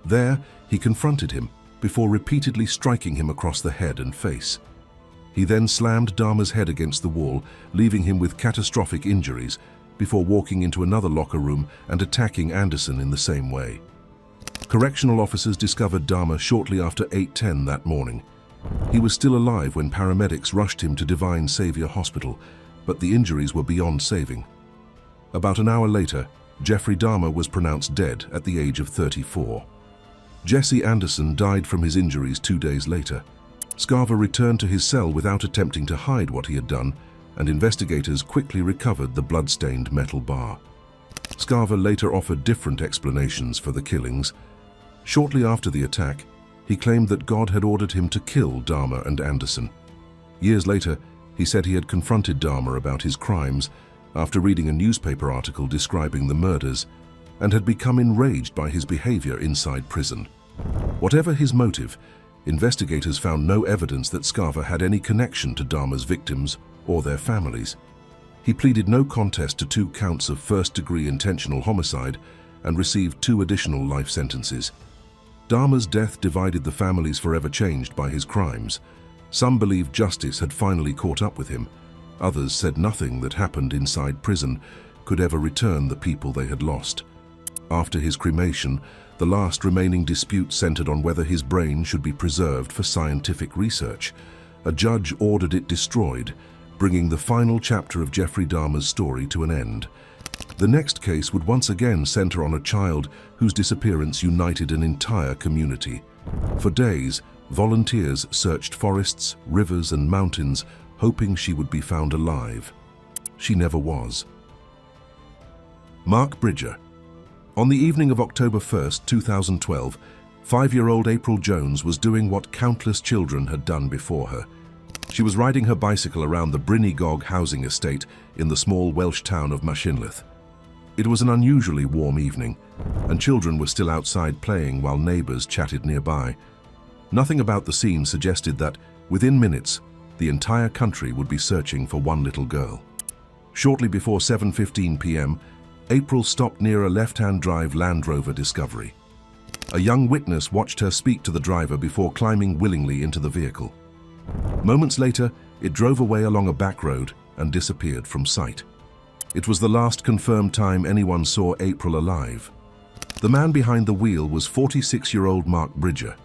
S1: There, he confronted him before repeatedly striking him across the head and face. He then slammed Dahmer's head against the wall, leaving him with catastrophic injuries, before walking into another locker room and attacking Anderson in the same way. Correctional officers discovered Dahmer shortly after 8:10 that morning. He was still alive when paramedics rushed him to Divine Savior Hospital, but the injuries were beyond saving. About an hour later, Jeffrey Dahmer was pronounced dead at the age of 34. Jesse Anderson died from his injuries 2 days later. Scarver returned to his cell without attempting to hide what he had done, and investigators quickly recovered the blood-stained metal bar. Scarver later offered different explanations for the killings. Shortly after the attack, he claimed that God had ordered him to kill Dahmer and Anderson. Years later, he said he had confronted Dahmer about his crimes after reading a newspaper article describing the murders, and had become enraged by his behavior inside prison. Whatever his motive, investigators found no evidence that Scarver had any connection to Dahmer's victims or their families. He pleaded no contest to 2 counts of first-degree intentional homicide and received 2 additional life sentences. Dahmer's death divided the families forever changed by his crimes. Some believed justice had finally caught up with him. Others said nothing that happened inside prison could ever return the people they had lost. After his cremation, the last remaining dispute centered on whether his brain should be preserved for scientific research. A judge ordered it destroyed, bringing the final chapter of Jeffrey Dahmer's story to an end. The next case would once again center on a child whose disappearance united an entire community. For days, volunteers searched forests, rivers, and mountains, hoping she would be found alive. She never was. Mark Bridger. On the evening of October 1st, 2012, 5-year-old April Jones was doing what countless children had done before her. She was riding her bicycle around the Brynigog housing estate in the small Welsh town of Machynlleth. It was an unusually warm evening, and children were still outside playing while neighbors chatted nearby. Nothing about the scene suggested that, within minutes, the entire country would be searching for one little girl. Shortly before 7:15 p.m., April stopped near a left-hand drive Land Rover Discovery. A young witness watched her speak to the driver before climbing willingly into the vehicle. Moments later, it drove away along a back road and disappeared from sight. It was the last confirmed time anyone saw April alive. The man behind the wheel was 46-year-old Mark Bridger.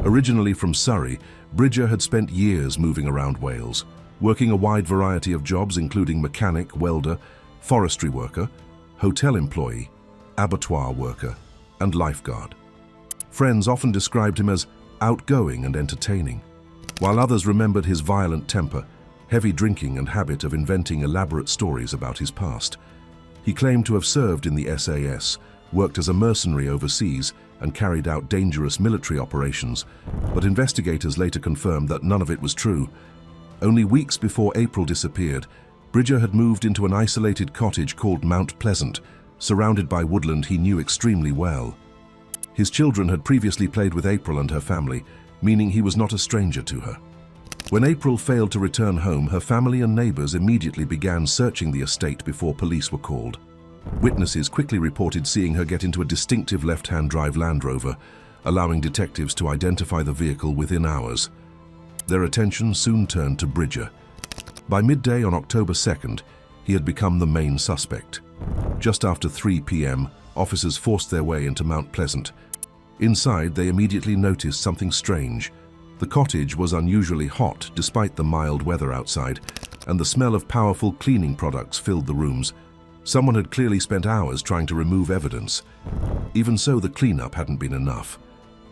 S1: Originally from Surrey, Bridger had spent years moving around Wales, working a wide variety of jobs including mechanic, welder, forestry worker, hotel employee, abattoir worker, and lifeguard. Friends often described him as outgoing and entertaining, while others remembered his violent temper, heavy drinking, and habit of inventing elaborate stories about his past. He claimed to have served in the SAS, worked as a mercenary overseas, and carried out dangerous military operations, but investigators later confirmed that none of it was true. Only weeks before April disappeared, Bridger had moved into an isolated cottage called Mount Pleasant, surrounded by woodland he knew extremely well. His children had previously played with April and her family, meaning he was not a stranger to her. When April failed to return home, her family and neighbors immediately began searching the estate before police were called. Witnesses quickly reported seeing her get into a distinctive left-hand drive Land Rover, allowing detectives to identify the vehicle within hours. Their attention soon turned to Bridger. By midday on October 2nd, he had become the main suspect. Just after 3 p.m., officers forced their way into Mount Pleasant. Inside, they immediately noticed something strange. The cottage was unusually hot despite the mild weather outside, and the smell of powerful cleaning products filled the rooms. Someone had clearly spent hours trying to remove evidence. Even so, the cleanup hadn't been enough.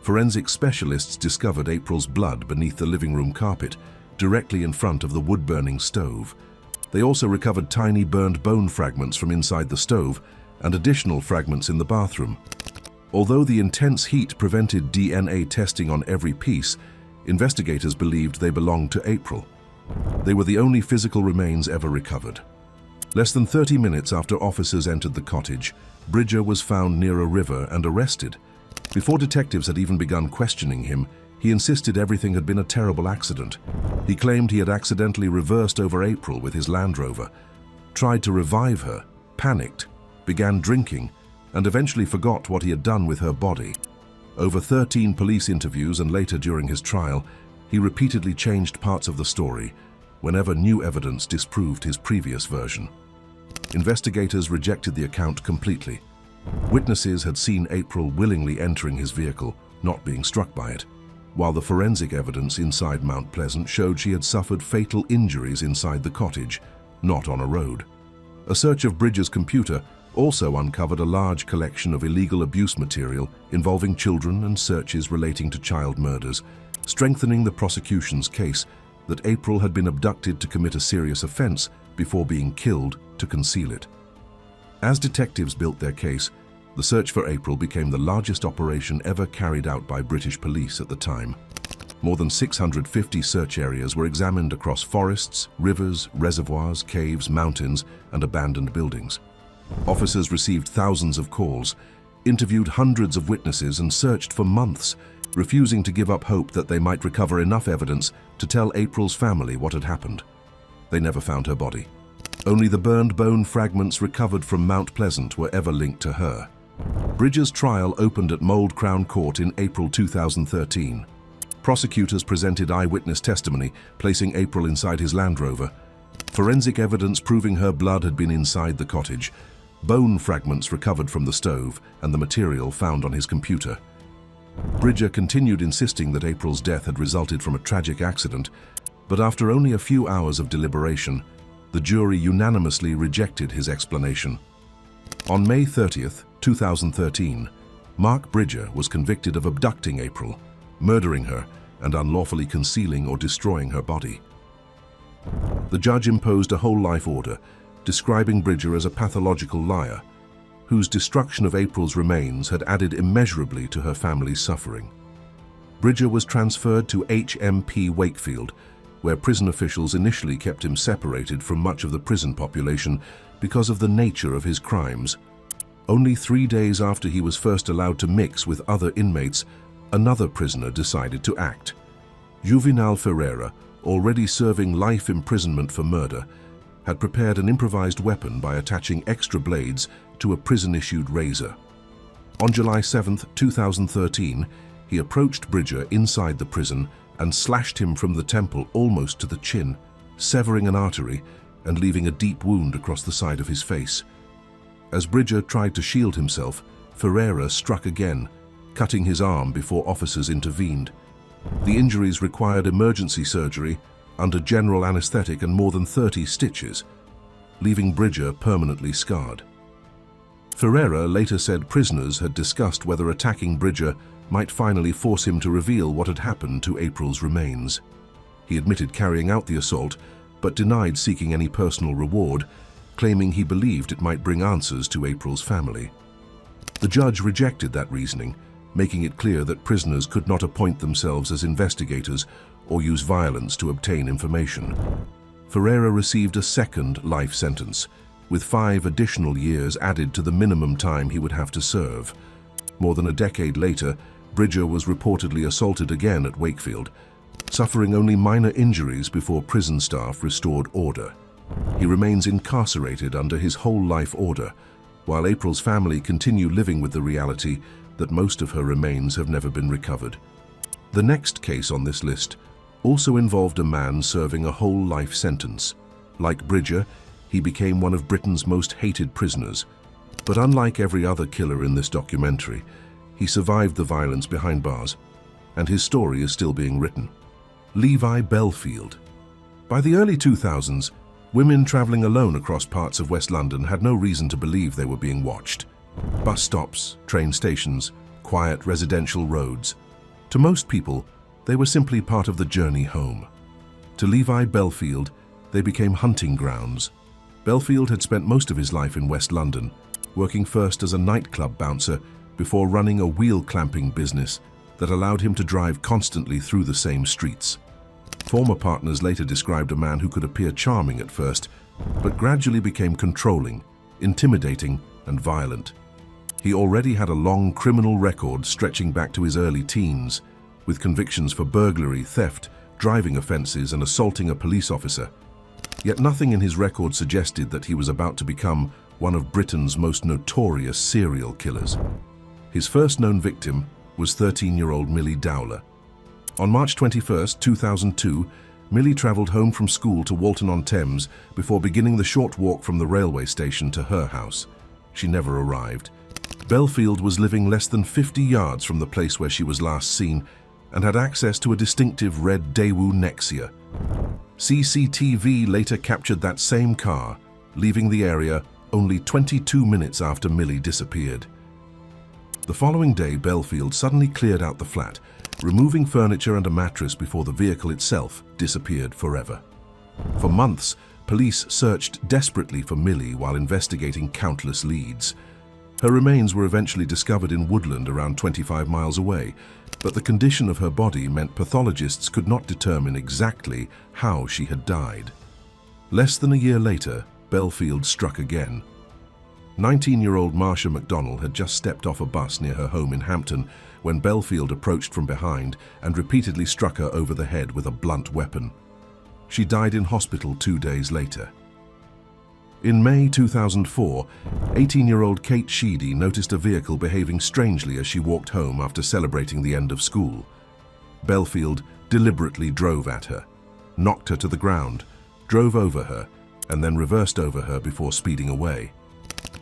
S1: Forensic specialists discovered April's blood beneath the living room carpet, directly in front of the wood-burning stove. They also recovered tiny burned bone fragments from inside the stove and additional fragments in the bathroom. Although the intense heat prevented DNA testing on every piece, investigators believed they belonged to April. They were the only physical remains ever recovered. Less than 30 minutes after officers entered the cottage, Bridger was found near a river and arrested. Before detectives had even begun questioning him, He insisted everything had been a terrible accident. He claimed he had accidentally reversed over April with his Land Rover, tried to revive her, panicked, began drinking, and eventually forgot what he had done with her body. Over 13 police interviews and later during his trial, he repeatedly changed parts of the story whenever new evidence disproved his previous version. Investigators rejected the account completely. Witnesses had seen April willingly entering his vehicle, not being struck by it, while the forensic evidence inside Mount Pleasant showed she had suffered fatal injuries inside the cottage, not on a road. A search of Bridger's computer also uncovered a large collection of illegal abuse material involving children and searches relating to child murders, strengthening the prosecution's case that April had been abducted to commit a serious offense before being killed to conceal it. As detectives built their case, the search for April became the largest operation ever carried out by British police at the time. More than 650 search areas were examined across forests, rivers, reservoirs, caves, mountains, and abandoned buildings. Officers received thousands of calls, interviewed hundreds of witnesses, and searched for months, refusing to give up hope that they might recover enough evidence to tell April's family what had happened. They never found her body. Only the burned bone fragments recovered from Mount Pleasant were ever linked to her. Bridger's trial opened at Mould Crown Court in April 2013. Prosecutors presented eyewitness testimony, placing April inside his Land Rover. Forensic evidence proving her blood had been inside the cottage, bone fragments recovered from the stove, and the material found on his computer. Bridger continued insisting that April's death had resulted from a tragic accident, but after only a few hours of deliberation, the jury unanimously rejected his explanation. On May 30th, 2013, Mark Bridger was convicted of abducting April, murdering her, and unlawfully concealing or destroying her body. The judge imposed a whole-life order, describing Bridger as a pathological liar, whose destruction of April's remains had added immeasurably to her family's suffering. Bridger was transferred to HMP Wakefield, where prison officials initially kept him separated from much of the prison population because of the nature of his crimes. Only 3 days after he was first allowed to mix with other inmates, another prisoner decided to act. Juvenal Ferreira, already serving life imprisonment for murder, had prepared an improvised weapon by attaching extra blades to a prison-issued razor. On July 7, 2013, he approached Bridger inside the prison and slashed him from the temple almost to the chin, severing an artery and leaving a deep wound across the side of his face. As Bridger tried to shield himself, Ferreira struck again, cutting his arm before officers intervened. The injuries required emergency surgery under general anesthetic and more than 30 stitches, leaving Bridger permanently scarred. Ferreira later said prisoners had discussed whether attacking Bridger might finally force him to reveal what had happened to April's remains. He admitted carrying out the assault, but denied seeking any personal reward, claiming he believed it might bring answers to April's family. The judge rejected that reasoning, making it clear that prisoners could not appoint themselves as investigators or use violence to obtain information. Ferreira received a second life sentence, with 5 additional years added to the minimum time he would have to serve. More than a decade later, Bridger was reportedly assaulted again at Wakefield, suffering only minor injuries before prison staff restored order. He remains incarcerated under his whole-life order, while April's family continue living with the reality that most of her remains have never been recovered. The next case on this list also involved a man serving a whole life sentence. Like Bridger, he became one of Britain's most hated prisoners. But unlike every other killer in this documentary, he survived the violence behind bars, and his story is still being written. Levi Belfield. By the early 2000s, women traveling alone across parts of West London had no reason to believe they were being watched. Bus stops, train stations, quiet residential roads. To most people, they were simply part of the journey home. To Levi Belfield, they became hunting grounds. Belfield had spent most of his life in West London, working first as a nightclub bouncer before running a wheel-clamping business that allowed him to drive constantly through the same streets. Former partners later described a man who could appear charming at first, but gradually became controlling, intimidating, and violent. He already had a long criminal record stretching back to his early teens. with convictions for burglary, theft, driving offenses, and assaulting a police officer. Yet nothing in his record suggested that he was about to become one of Britain's most notorious serial killers. His first known victim was 13-year-old Millie Dowler. On March 21, 2002, Millie travelled home from school to Walton-on-Thames before beginning the short walk from the railway station to her house. She never arrived. Belfield was living less than 50 yards from the place where she was last seen and had access to a distinctive red Daewoo Nexia. CCTV later captured that same car, leaving the area only 22 minutes after Millie disappeared. The following day, Belfield suddenly cleared out the flat, removing furniture and a mattress before the vehicle itself disappeared forever. For months, police searched desperately for Millie while investigating countless leads. Her remains were eventually discovered in woodland around 25 miles away, but the condition of her body meant pathologists could not determine exactly how she had died. Less than a year later, Belfield struck again. 19-year-old Marsha McDonnell had just stepped off a bus near her home in Hampton when Belfield approached from behind and repeatedly struck her over the head with a blunt weapon. She died in hospital 2 days later. In May 2004, 18-year-old Kate Sheedy noticed a vehicle behaving strangely as she walked home after celebrating the end of school. Belfield deliberately drove at her, knocked her to the ground, drove over her, and then reversed over her before speeding away.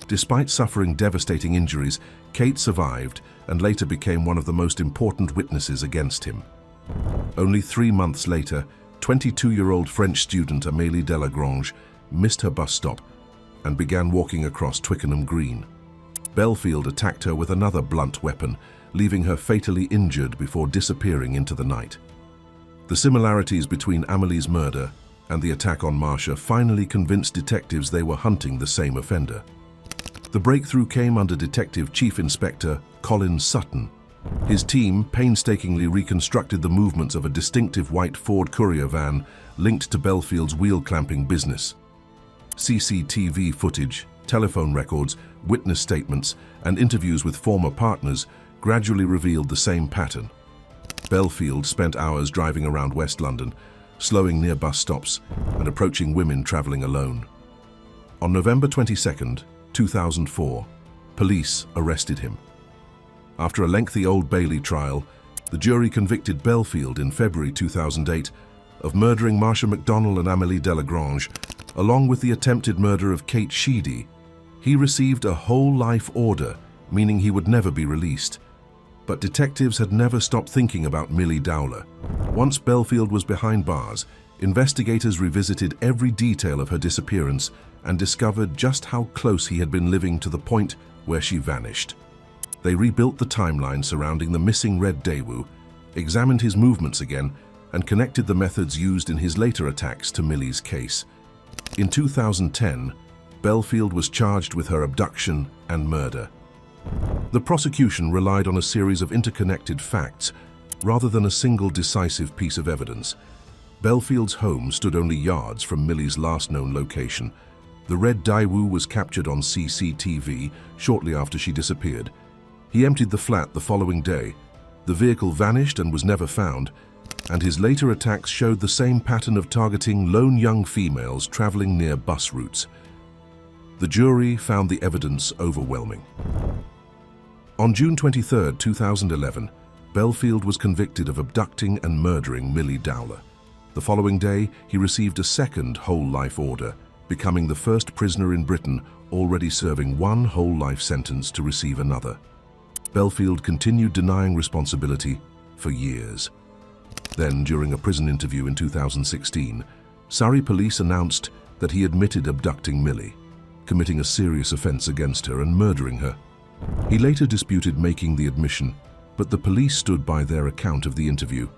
S1: Despite suffering devastating injuries, Kate survived and later became one of the most important witnesses against him. Only 3 months later, 22-year-old French student Amélie Delagrange missed her bus stop and began walking across Twickenham Green. Belfield attacked her with another blunt weapon, leaving her fatally injured before disappearing into the night. The similarities between Amélie's murder and the attack on Marsha finally convinced detectives they were hunting the same offender. The breakthrough came under Detective Chief Inspector Colin Sutton. His team painstakingly reconstructed the movements of a distinctive white Ford courier van linked to Belfield's wheel-clamping business. CCTV footage, telephone records, witness statements, and interviews with former partners gradually revealed the same pattern. Belfield spent hours driving around West London, slowing near bus stops and approaching women travelling alone. On November 22, 2004, police arrested him. After a lengthy Old Bailey trial, the jury convicted Belfield in February 2008 of murdering Marsha McDonnell and Amélie Delagrange, along with the attempted murder of Kate Sheedy. He received a whole life order, meaning he would never be released. But detectives had never stopped thinking about Millie Dowler. Once Belfield was behind bars, investigators revisited every detail of her disappearance and discovered just how close he had been living to the point where she vanished. They rebuilt the timeline surrounding the missing red Daewoo, examined his movements again, and connected the methods used in his later attacks to Millie's case. In 2010, Belfield was charged with her abduction and murder. The prosecution relied on a series of interconnected facts rather than a single decisive piece of evidence. Belfield's home stood only yards from Millie's last known location. The red Daewoo was captured on CCTV shortly after she disappeared. He emptied the flat the following day. The vehicle vanished and was never found, and his later attacks showed the same pattern of targeting lone young females traveling near bus routes. The jury found the evidence overwhelming. On June 23, 2011, Belfield was convicted of abducting and murdering Millie Dowler. The following day, he received a second whole life order, becoming the first prisoner in Britain already serving one whole life sentence to receive another. Belfield continued denying responsibility for years. Then, during a prison interview in 2016, Surrey police announced that he admitted abducting Millie, committing a serious offence against her and murdering her. He later disputed making the admission, but the police stood by their account of the interview.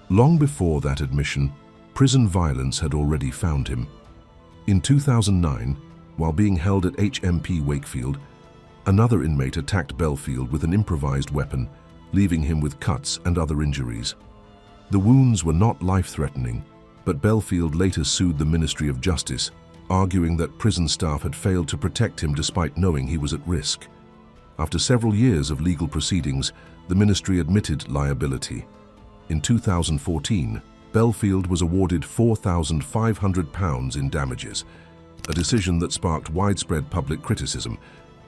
S1: Long before that admission, prison violence had already found him. In 2009, while being held at HMP Wakefield, another inmate attacked Belfield with an improvised weapon, leaving him with cuts and other injuries. The wounds were not life-threatening, but Belfield later sued the Ministry of Justice, arguing that prison staff had failed to protect him despite knowing he was at risk. After several years of legal proceedings, the ministry admitted liability. In 2014, Belfield was awarded £4,500 in damages, a decision that sparked widespread public criticism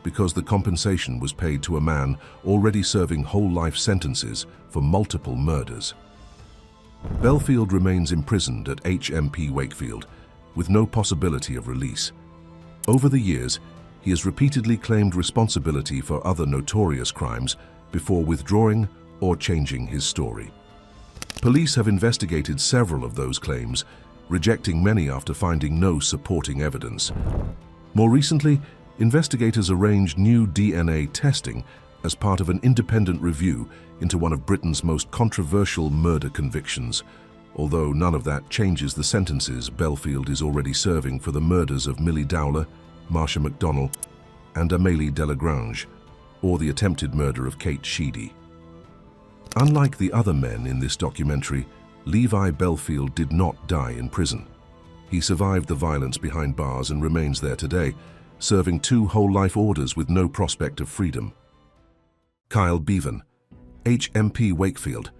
S1: because the compensation was paid to a man already serving whole life sentences for multiple murders. Belfield remains imprisoned at HMP Wakefield with no possibility of release. Over the years, he has repeatedly claimed responsibility for other notorious crimes before withdrawing or changing his story. Police have investigated several of those claims, rejecting many after finding no supporting evidence. More recently, investigators arranged new DNA testing as part of an independent review into one of Britain's most controversial murder convictions, although none of that changes the sentences Belfield is already serving for the murders of Millie Dowler, Marsha McDonnell, and Amélie Delagrange, or the attempted murder of Kate Sheedy. Unlike the other men in this documentary, Levi Belfield did not die in prison. He survived the violence behind bars and remains there today, serving 2 whole-life orders with no prospect of freedom. Kyle Bevan, HMP Wakefield,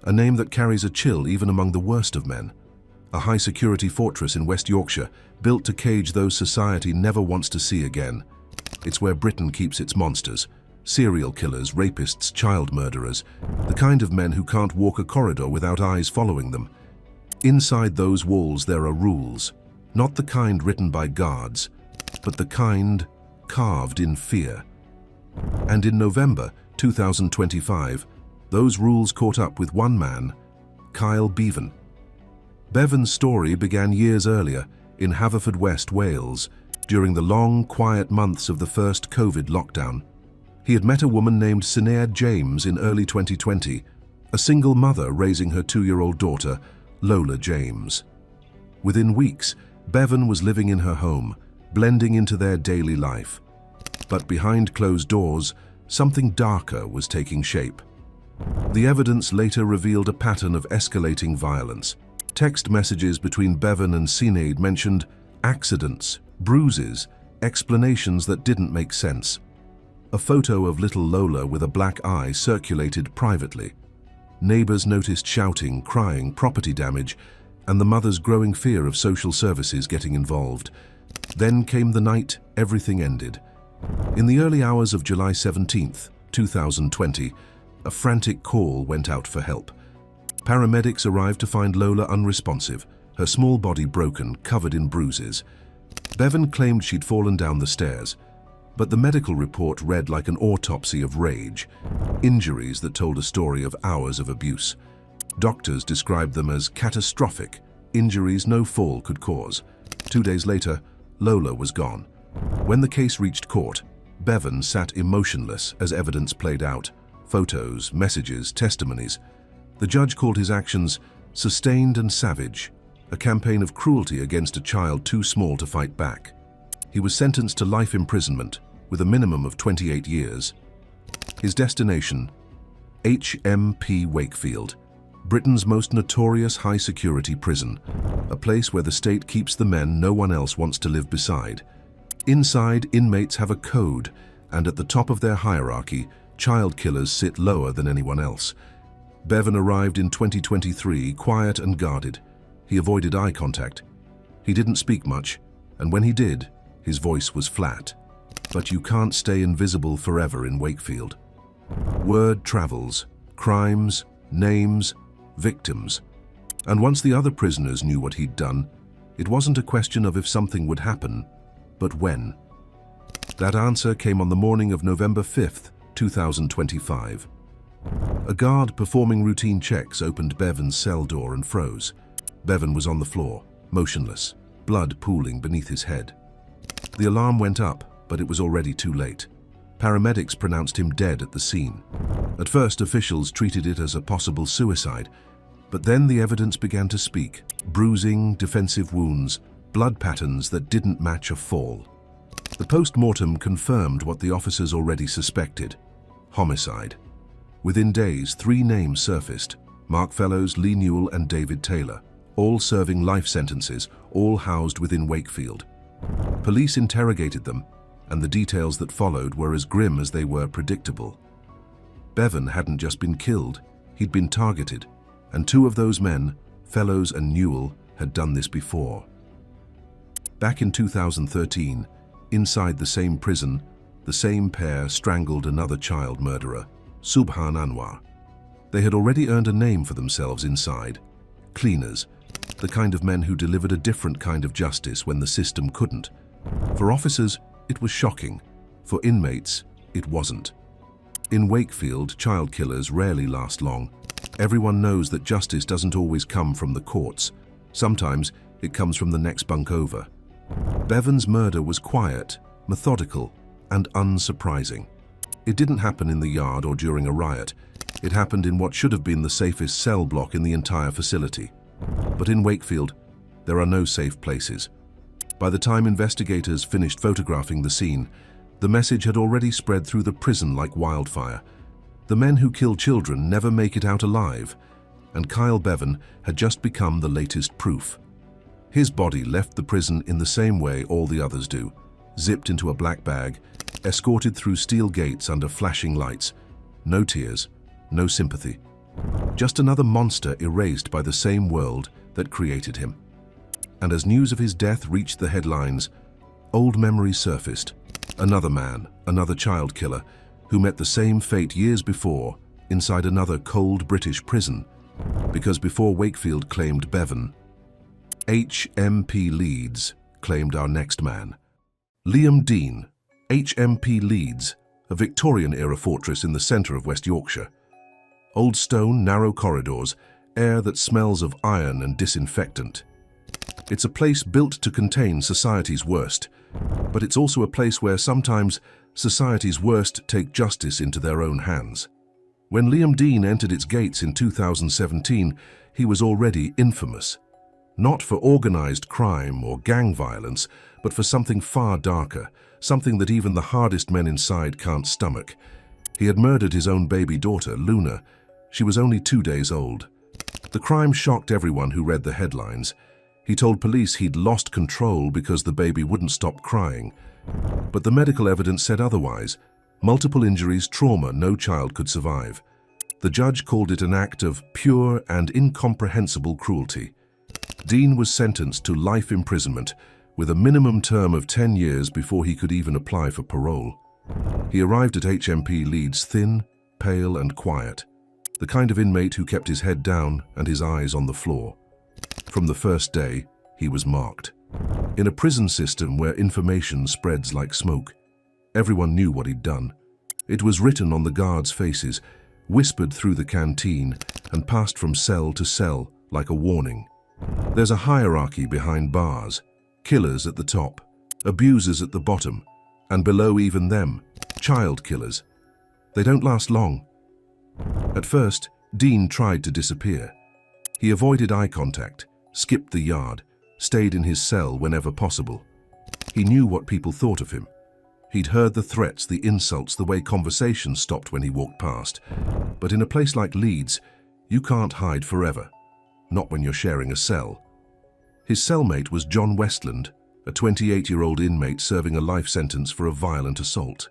S1: a name that carries a chill even among the worst of men. A high-security fortress in West Yorkshire, built to cage those society never wants to see again. It's where Britain keeps its monsters, serial killers, rapists, child murderers, the kind of men who can't walk a corridor without eyes following them. Inside those walls there are rules, not the kind written by guards, but the kind carved in fear. And in November 2025, those rules caught up with one man, Kyle Bevan. Bevan's story began years earlier in Haverfordwest, Wales, during the long, quiet months of the first COVID lockdown. He had met a woman named Sinead James in early 2020, a single mother raising her 2-year-old daughter, Lola James. Within weeks, Bevan was living in her home, blending into their daily life. But behind closed doors, something darker was taking shape. The evidence later revealed a pattern of escalating violence. Text messages between Bevan and Sinead mentioned accidents, bruises, explanations that didn't make sense. A photo of little Lola with a black eye circulated privately. Neighbors noticed shouting, crying, property damage, and the mother's growing fear of social services getting involved. Then came the night everything ended. In the early hours of July 17th, 2020, a frantic call went out for help. Paramedics arrived to find Lola unresponsive, her small body broken, covered in bruises. Bevan claimed she'd fallen down the stairs, but the medical report read like an autopsy of rage, injuries that told a story of hours of abuse. Doctors described them as catastrophic, injuries no fall could cause. 2 days later, Lola was gone. When the case reached court, Bevan sat emotionless as evidence played out. Photos, messages, testimonies. The judge called his actions sustained and savage, a campaign of cruelty against a child too small to fight back. He was sentenced to life imprisonment with a minimum of 28 years. His destination, HMP Wakefield, Britain's most notorious high-security prison, a place where the state keeps the men no one else wants to live beside. Inside, inmates have a code, and at the top of their hierarchy, child killers sit lower than anyone else. Bevan arrived in 2023, quiet and guarded. He avoided eye contact. He didn't speak much, and when he did, his voice was flat. But you can't stay invisible forever in Wakefield. Word travels, crimes, names, victims. And once the other prisoners knew what he'd done, it wasn't a question of if something would happen, but when. That answer came on the morning of November 5th, 2025. A guard performing routine checks opened Bevan's cell door and froze. Bevan was on the floor, motionless, blood pooling beneath his head. The alarm went up, but it was already too late. Paramedics pronounced him dead at the scene. At first, officials treated it as a possible suicide, but then the evidence began to speak. Bruising, defensive wounds, blood patterns that didn't match a fall. The post-mortem confirmed what the officers already suspected: homicide. Within days, 3 names surfaced: Mark Fellows, Lee Newell, and David Taylor, all serving life sentences, all housed within Wakefield. Police interrogated them, and the details that followed were as grim as they were predictable. Bevan hadn't just been killed, he'd been targeted. And two of those men, Fellows and Newell, had done this before. Back in 2013, inside the same prison, the same pair strangled another child murderer, Subhan Anwar. They had already earned a name for themselves inside. Cleaners, the kind of men who delivered a different kind of justice when the system couldn't. For officers, it was shocking. For inmates, it wasn't. In Wakefield, child killers rarely last long. Everyone knows that justice doesn't always come from the courts. Sometimes it comes from the next bunk over. Bevan's murder was quiet, methodical, and unsurprising. It didn't happen in the yard or during a riot. It happened in what should have been the safest cell block in the entire facility. But in Wakefield, there are no safe places. By the time investigators finished photographing the scene, the message had already spread through the prison like wildfire. The men who kill children never make it out alive, and Kyle Bevan had just become the latest proof. His body left the prison in the same way all the others do, zipped into a black bag, escorted through steel gates under flashing lights. No tears, no sympathy. Just another monster erased by the same world that created him. And as news of his death reached the headlines, old memories surfaced. Another man, another child killer, who met the same fate years before inside another cold British prison, because before Wakefield claimed Bevan, HMP Leeds claimed our next man. Liam Dean, HMP Leeds, a Victorian-era fortress in the centre of West Yorkshire. Old stone, narrow corridors, air that smells of iron and disinfectant. It's a place built to contain society's worst, but it's also a place where sometimes society's worst take justice into their own hands. When Liam Dean entered its gates in 2017, he was already infamous. Not for organised crime or gang violence, but for something far darker, something that even the hardest men inside can't stomach. He had murdered his own baby daughter, Luna. She was only 2 days old. The crime shocked everyone who read the headlines. He told police he'd lost control because the baby wouldn't stop crying. But the medical evidence said otherwise. Multiple injuries, trauma no child could survive. The judge called it an act of pure and incomprehensible cruelty. Dean was sentenced to life imprisonment, with a minimum term of 10 years before he could even apply for parole. He arrived at HMP Leeds thin, pale and quiet, the kind of inmate who kept his head down and his eyes on the floor. From the first day, he was marked. In a prison system where information spreads like smoke, everyone knew what he'd done. It was written on the guards' faces, whispered through the canteen, and passed from cell to cell like a warning. There's a hierarchy behind bars, killers at the top, abusers at the bottom, and below even them, child killers. They don't last long. At first, Dean tried to disappear. He avoided eye contact, skipped the yard, stayed in his cell whenever possible. He knew what people thought of him. He'd heard the threats, the insults, the way conversations stopped when he walked past. But in a place like Leeds, you can't hide forever. Not when you're sharing a cell. His cellmate was John Westland, a 28-year-old inmate serving a life sentence for a violent assault.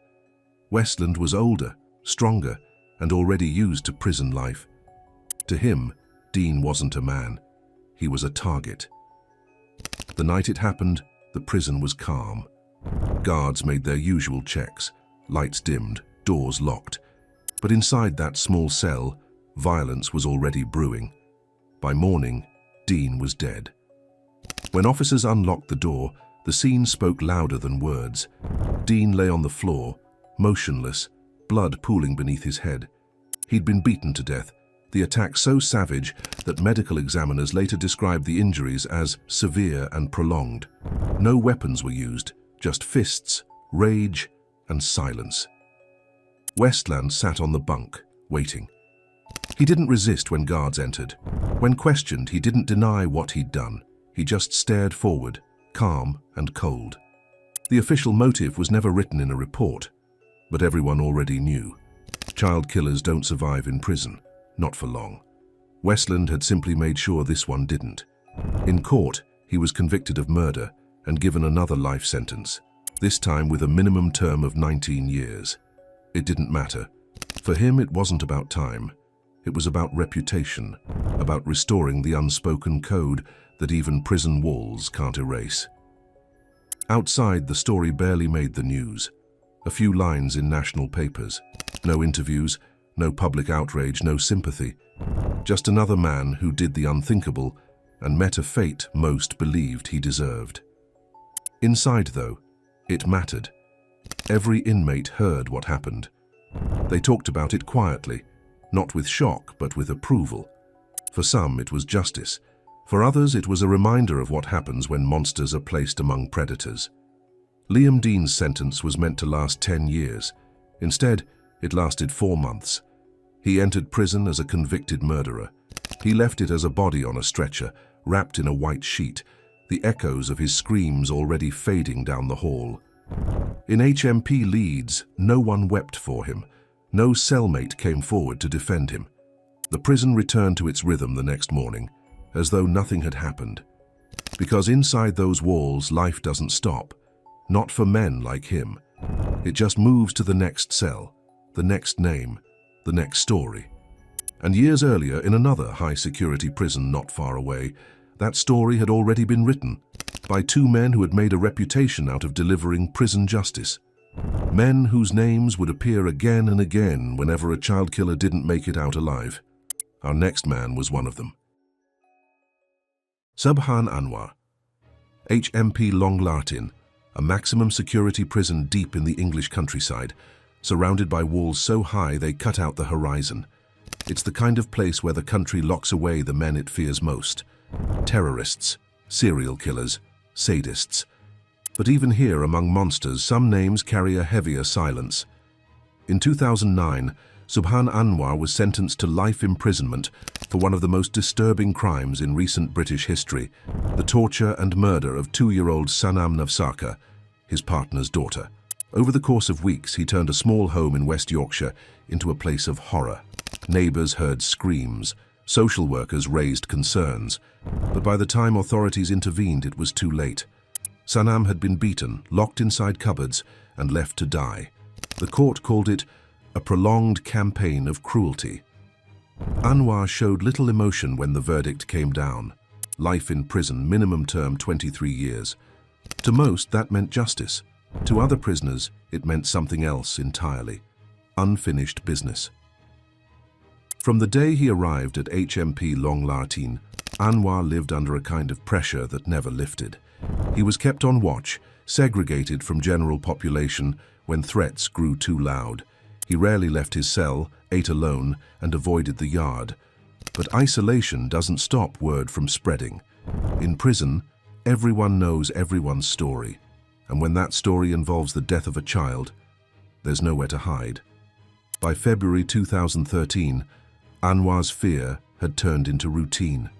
S1: Westland was older, stronger, and already used to prison life. To him, Dean wasn't a man. He was a target. The night it happened, the prison was calm. Guards made their usual checks, lights dimmed, doors locked. But inside that small cell, violence was already brewing. By morning, Dean was dead. When officers unlocked the door, the scene spoke louder than words. Dean lay on the floor, motionless, blood pooling beneath his head. He'd been beaten to death, the attack so savage that medical examiners later described the injuries as severe and prolonged. No weapons were used, just fists, rage, and silence. Westland sat on the bunk, waiting. He didn't resist when guards entered. When questioned, he didn't deny what he'd done. He just stared forward, calm and cold. The official motive was never written in a report, but everyone already knew. Child killers don't survive in prison, not for long. Westland had simply made sure this one didn't. In court, he was convicted of murder and given another life sentence, this time with a minimum term of 19 years. It didn't matter. For him, it wasn't about time. It was about reputation, about restoring the unspoken code that even prison walls can't erase. Outside, the story barely made the news. A few lines in national papers. No interviews, no public outrage, no sympathy. Just another man who did the unthinkable and met a fate most believed he deserved. Inside, though, it mattered. Every inmate heard what happened. They talked about it quietly, not with shock, but with approval. For some, it was justice. For others, it was a reminder of what happens when monsters are placed among predators. Liam Dean's sentence was meant to last 10 years. Instead, it lasted 4 months. He entered prison as a convicted murderer. He left it as a body on a stretcher, wrapped in a white sheet, the echoes of his screams already fading down the hall. In HMP Leeds, no one wept for him. No cellmate came forward to defend him. The prison returned to its rhythm the next morning, as though nothing had happened. Because inside those walls, life doesn't stop. Not for men like him. It just moves to the next cell, the next name, the next story. And years earlier, in another high-security prison not far away, that story had already been written by 2 men who had made a reputation out of delivering prison justice. Men whose names would appear again and again whenever a child killer didn't make it out alive. Our next man was one of them. Subhan Anwar. HMP Longlartin, a maximum security prison deep in the English countryside, surrounded by walls so high they cut out the horizon. It's the kind of place where the country locks away the men it fears most. Terrorists, serial killers, sadists. But even here, among monsters, some names carry a heavier silence. In 2009, Subhan Anwar was sentenced to life imprisonment for one of the most disturbing crimes in recent British history, the torture and murder of 2-year-old Sanam Navsaka, his partner's daughter. Over the course of weeks, he turned a small home in West Yorkshire into a place of horror. Neighbours heard screams, social workers raised concerns, but by the time authorities intervened, it was too late. Sanam had been beaten, locked inside cupboards, and left to die. The court called it a prolonged campaign of cruelty. Anwar showed little emotion when the verdict came down. Life in prison, minimum term 23 years. To most, that meant justice. To other prisoners, it meant something else entirely. Unfinished business. From the day he arrived at HMP Longlartin, Anwar lived under a kind of pressure that never lifted. He was kept on watch, segregated from general population when threats grew too loud. He rarely left his cell, ate alone, and avoided the yard. But isolation doesn't stop word from spreading. In prison, everyone knows everyone's story. And when that story involves the death of a child, there's nowhere to hide. By February 2013, Anwar's fear had turned into routine.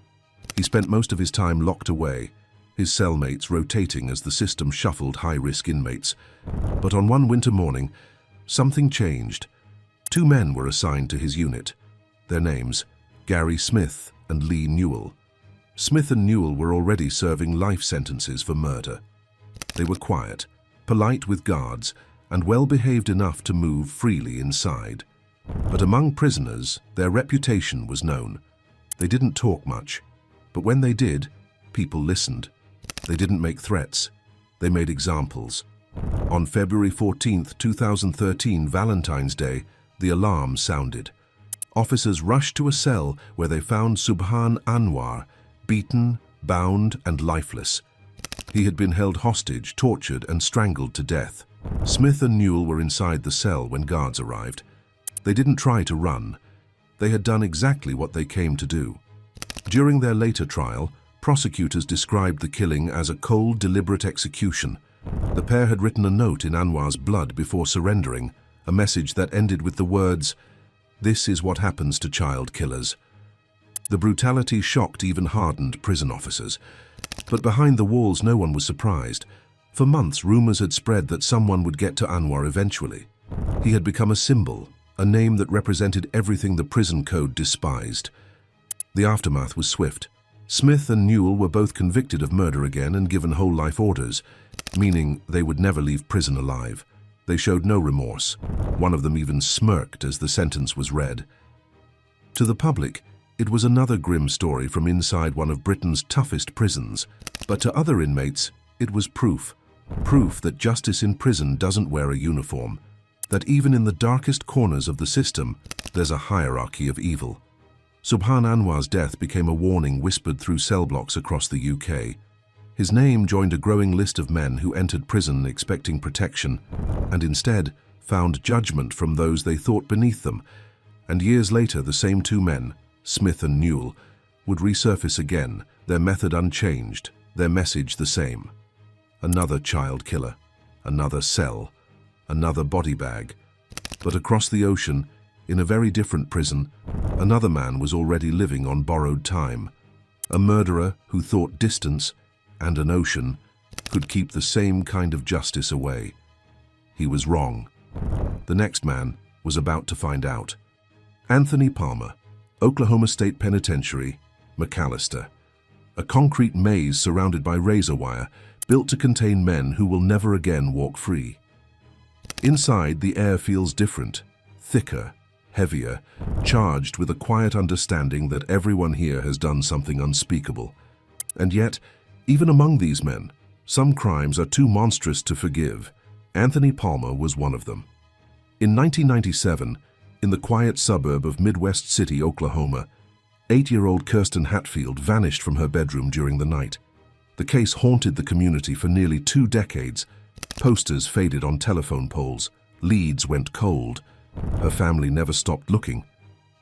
S1: He spent most of his time locked away, his cellmates rotating as the system shuffled high-risk inmates. But on one winter morning, something changed. 2 men were assigned to his unit. Their names, Gary Smith and Lee Newell. Smith and Newell were already serving life sentences for murder. They were quiet, polite with guards, and well-behaved enough to move freely inside. But among prisoners, their reputation was known. They didn't talk much, but when they did, people listened. They didn't make threats. They made examples. On February 14, 2013, Valentine's Day, the alarm sounded. Officers rushed to a cell where they found Subhan Anwar, beaten, bound, and lifeless. He had been held hostage, tortured, and strangled to death. Smith and Newell were inside the cell when guards arrived. They didn't try to run. They had done exactly what they came to do. During their later trial, prosecutors described the killing as a cold, deliberate execution. The pair had written a note in Anwar's blood before surrendering, a message that ended with the words, "This is what happens to child killers." The brutality shocked even hardened prison officers. But behind the walls, no one was surprised. For months, rumors had spread that someone would get to Anwar eventually. He had become a symbol, a name that represented everything the prison code despised. The aftermath was swift. Smith and Newell were both convicted of murder again and given whole life orders, meaning they would never leave prison alive. They showed no remorse. One of them even smirked as the sentence was read. To the public, it was another grim story from inside one of Britain's toughest prisons. But to other inmates, it was proof. Proof that justice in prison doesn't wear a uniform. That even in the darkest corners of the system, there's a hierarchy of evil. Subhan Anwar's death became a warning whispered through cell blocks across the UK. His name joined a growing list of men who entered prison expecting protection, and instead found judgment from those they thought beneath them. And years later, the same two men, Smith and Newell, would resurface again, their method unchanged, their message the same. Another child killer, another cell, another body bag. But across the ocean, in a very different prison, another man was already living on borrowed time. A murderer who thought distance and an ocean could keep the same kind of justice away. He was wrong. The next man was about to find out. Anthony Palmer, Oklahoma State Penitentiary, McAllister. A concrete maze surrounded by razor wire, built to contain men who will never again walk free. Inside, the air feels different, thicker, heavier, charged with a quiet understanding that everyone here has done something unspeakable. And yet, even among these men, some crimes are too monstrous to forgive. Anthony Palmer was one of them. In 1997, in the quiet suburb of Midwest City, Oklahoma, 8-year-old Kirsten Hatfield vanished from her bedroom during the night. The case haunted the community for nearly 2 decades. Posters faded on telephone poles, leads went cold. Her family never stopped looking,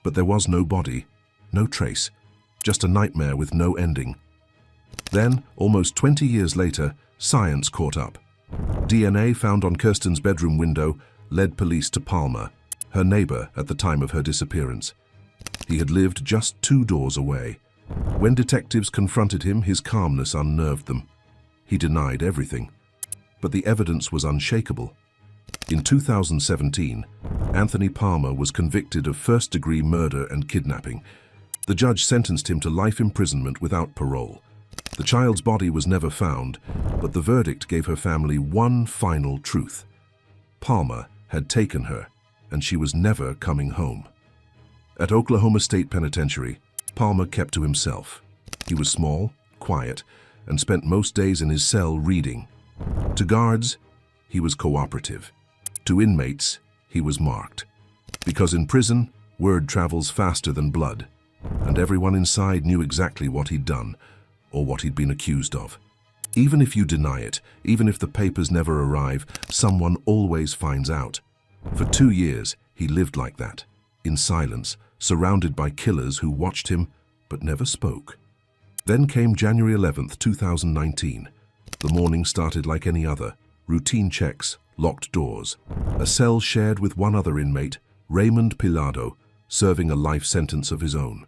S1: but there was no body, no trace, just a nightmare with no ending. Then, almost 20 years later, science caught up. DNA found on Kirsten's bedroom window led police to Palmer, her neighbor at the time of her disappearance. He had lived just 2 doors away. When detectives confronted him, his calmness unnerved them. He denied everything, but the evidence was unshakable. In 2017, Anthony Palmer was convicted of first-degree murder and kidnapping. The judge sentenced him to life imprisonment without parole. The child's body was never found, but the verdict gave her family one final truth. Palmer had taken her, and she was never coming home. At Oklahoma State Penitentiary, Palmer kept to himself. He was small, quiet, and spent most days in his cell reading. To guards, he was cooperative. To inmates, he was marked. Because in prison, word travels faster than blood, and everyone inside knew exactly what he'd done, or what he'd been accused of. Even if you deny it, even if the papers never arrive, someone always finds out. For 2 years, he lived like that, in silence, surrounded by killers who watched him but never spoke. Then came January 11th, 2019. The morning started like any other. Routine checks, locked doors. A cell shared with one other inmate, Raymond Pilado, serving a life sentence of his own.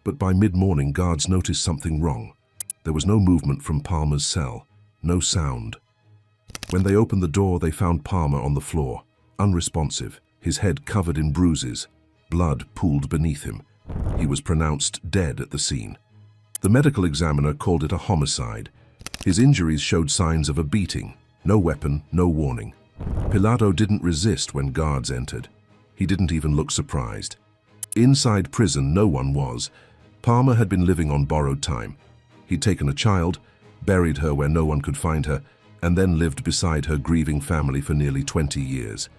S1: But by mid-morning, guards noticed something wrong. There was no movement from Palmer's cell, no sound. When they opened the door, they found Palmer on the floor, unresponsive, his head covered in bruises. Blood pooled beneath him. He was pronounced dead at the scene. The medical examiner called it a homicide. His injuries showed signs of a beating. No weapon, no warning. Pilado didn't resist when guards entered. He didn't even look surprised. Inside prison, no one was. Palmer had been living on borrowed time. He'd taken a child, buried her where no one could find her, and then lived beside her grieving family for nearly 20 years.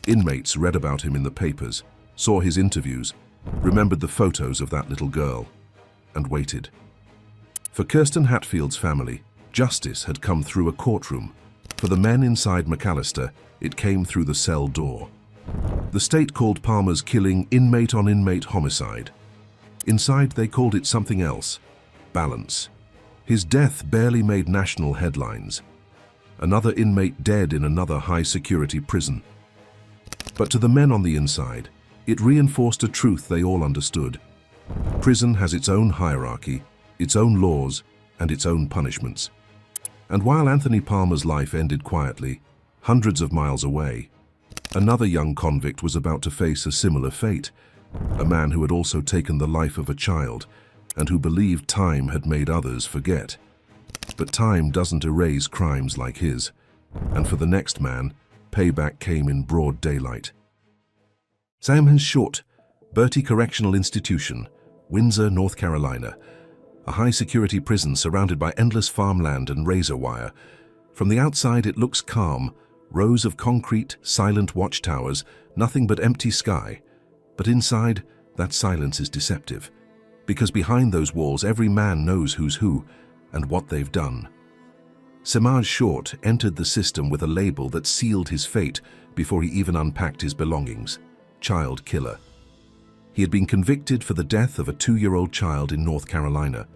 S1: Inmates read about him in the papers, saw his interviews, remembered the photos of that little girl, and waited. For Kirsten Hatfield's family, justice had come through a courtroom. For the men inside McAllister, it came through the cell door. The state called Palmer's killing inmate-on-inmate homicide. Inside, they called it something else: balance. His death barely made national headlines. Another inmate dead in another high-security prison. But to the men on the inside, it reinforced a truth they all understood. Prison has its own hierarchy, its own laws, and its own punishments. And while Anthony Palmer's life ended quietly, hundreds of miles away, another young convict was about to face a similar fate. A man who had also taken the life of a child, and who believed time had made others forget. But time doesn't erase crimes like his, and for the next man, payback came in broad daylight. Sa am hen siwt, Bertie Correctional Institution, Windsor, North Carolina. A high-security prison surrounded by endless farmland and razor wire. From the outside it looks calm, rows of concrete, silent watchtowers, nothing but empty sky. But inside, that silence is deceptive. Because behind those walls every man knows who's who and what they've done. Semaj Short entered the system with a label that sealed his fate before he even unpacked his belongings: child killer. He had been convicted for the death of a 2-year-old child in North Carolina.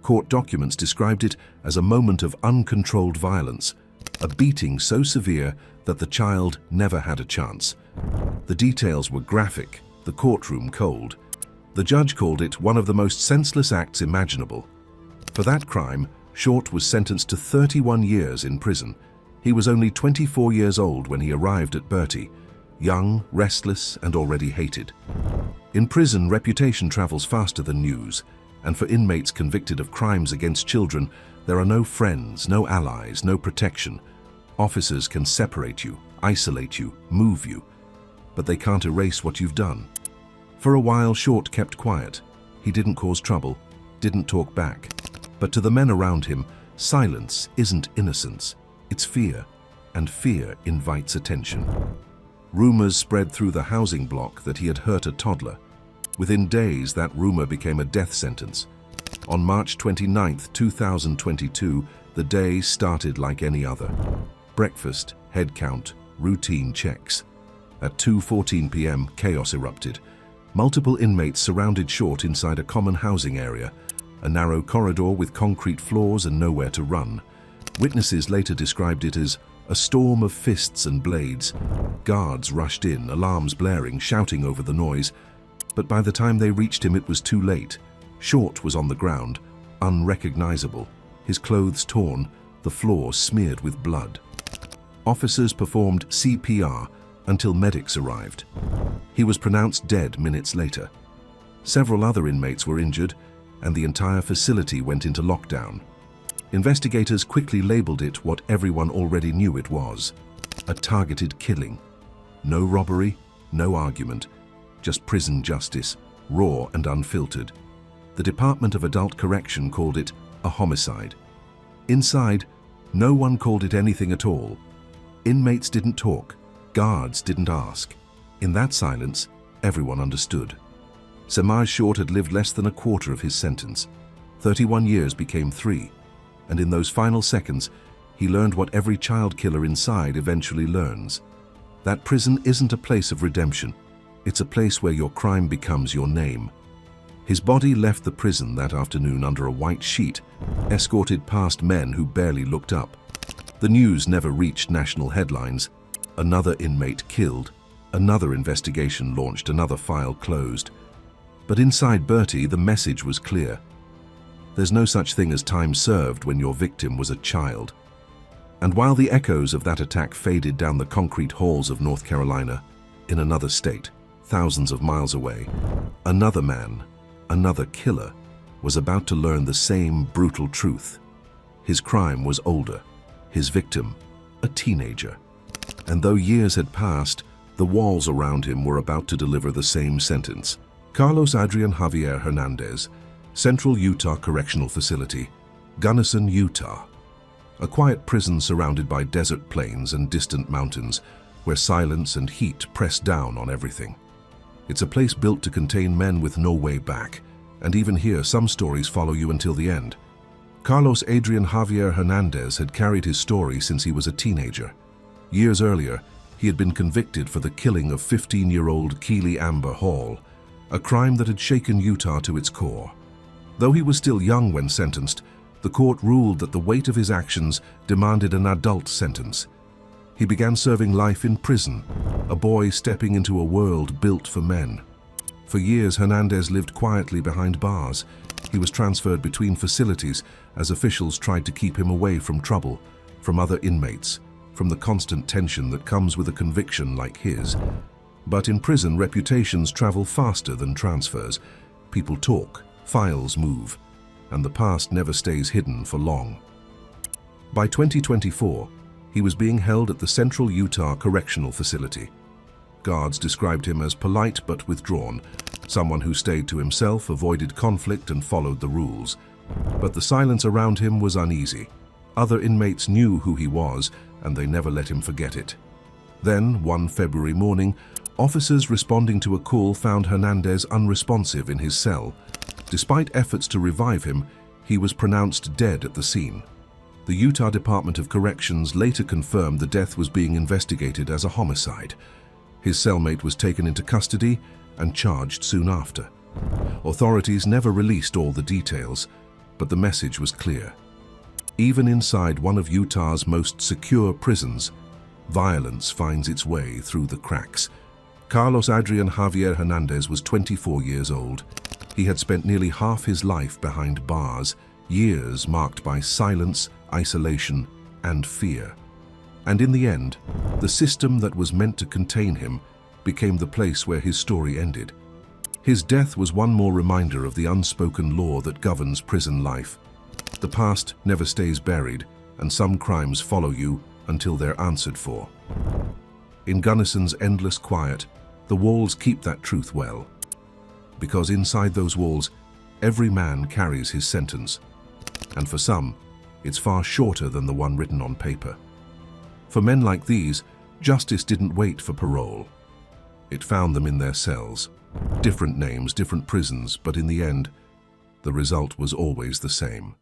S1: Court documents described it as a moment of uncontrolled violence, a beating so severe that the child never had a chance. The details were graphic, the courtroom cold. The judge called it one of the most senseless acts imaginable. For that crime, Short was sentenced to 31 years in prison. He was only 24 years old when he arrived at Bertie, young, restless, and already hated. In prison, reputation travels faster than news, and for inmates convicted of crimes against children, there are no friends, no allies, no protection. Officers can separate you, isolate you, move you, but they can't erase what you've done. For a while, Short kept quiet. He didn't cause trouble, didn't talk back. But to the men around him, silence isn't innocence, it's fear, and fear invites attention. Rumors spread through the housing block that he had hurt a toddler. Within days, that rumor became a death sentence. On March 29, 2022, the day started like any other. Breakfast, head count, routine checks. At 2:14 p.m., chaos erupted. Multiple inmates surrounded Short inside a common housing area, a narrow corridor with concrete floors and nowhere to run. Witnesses later described it as a storm of fists and blades. Guards rushed in, alarms blaring, shouting over the noise. But by the time they reached him, it was too late. Short was on the ground, unrecognizable, his clothes torn, the floor smeared with blood. Officers performed CPR until medics arrived. He was pronounced dead minutes later. Several other inmates were injured, and the entire facility went into lockdown. Investigators quickly labeled it what everyone already knew it was: a targeted killing. No robbery, no argument, just prison justice, raw and unfiltered. The Department of Adult Correction called it a homicide. Inside, no one called it anything at all. Inmates didn't talk, guards didn't ask. In that silence, everyone understood. Semaj Short had lived less than a quarter of his sentence. 31 years became 3, and in those final seconds, he learned what every child killer inside eventually learns. That prison isn't a place of redemption. It's a place where your crime becomes your name. His body left the prison that afternoon under a white sheet, escorted past men who barely looked up. The news never reached national headlines. Another inmate killed, another investigation launched, another file closed. But inside Bertie, the message was clear. There's no such thing as time served when your victim was a child. And while the echoes of that attack faded down the concrete halls of North Carolina, in another state, thousands of miles away, another man, another killer, was about to learn the same brutal truth. His crime was older, his victim, a teenager. And though years had passed, the walls around him were about to deliver the same sentence. Carlos Adrian Javier Hernandez, Central Utah Correctional Facility, Gunnison, Utah. A quiet prison surrounded by desert plains and distant mountains, where silence and heat press down on everything. It's a place built to contain men with no way back, and even here some stories follow you until the end. Carlos Adrian Javier Hernandez had carried his story since he was a teenager. Years earlier, he had been convicted for the killing of 15-year-old Keely Amber Hall, a crime that had shaken Utah to its core. Though he was still young when sentenced, the court ruled that the weight of his actions demanded an adult sentence. He began serving life in prison, a boy stepping into a world built for men. For years, Hernandez lived quietly behind bars. He was transferred between facilities as officials tried to keep him away from trouble, from other inmates, from the constant tension that comes with a conviction like his. But in prison, reputations travel faster than transfers. People talk, files move, and the past never stays hidden for long. By 2024, he was being held at the Central Utah Correctional Facility. Guards described him as polite but withdrawn, someone who stayed to himself, avoided conflict, and followed the rules. But the silence around him was uneasy. Other inmates knew who he was, and they never let him forget it. Then, one February morning, officers responding to a call found Hernandez unresponsive in his cell. Despite efforts to revive him, he was pronounced dead at the scene. The Utah Department of Corrections later confirmed the death was being investigated as a homicide. His cellmate was taken into custody and charged soon after. Authorities never released all the details, but the message was clear. Even inside one of Utah's most secure prisons, violence finds its way through the cracks. Carlos Adrian Javier Hernandez was 24 years old. He had spent nearly half his life behind bars, years marked by silence, isolation, and fear. And in the end, the system that was meant to contain him became the place where his story ended. His death was one more reminder of the unspoken law that governs prison life. The past never stays buried, and some crimes follow you until they're answered for. In Gunnison's endless quiet, the walls keep that truth well. Because inside those walls, every man carries his sentence. And for some, it's far shorter than the one written on paper. For men like these, justice didn't wait for parole. It found them in their cells. Different names, different prisons, but in the end, the result was always the same.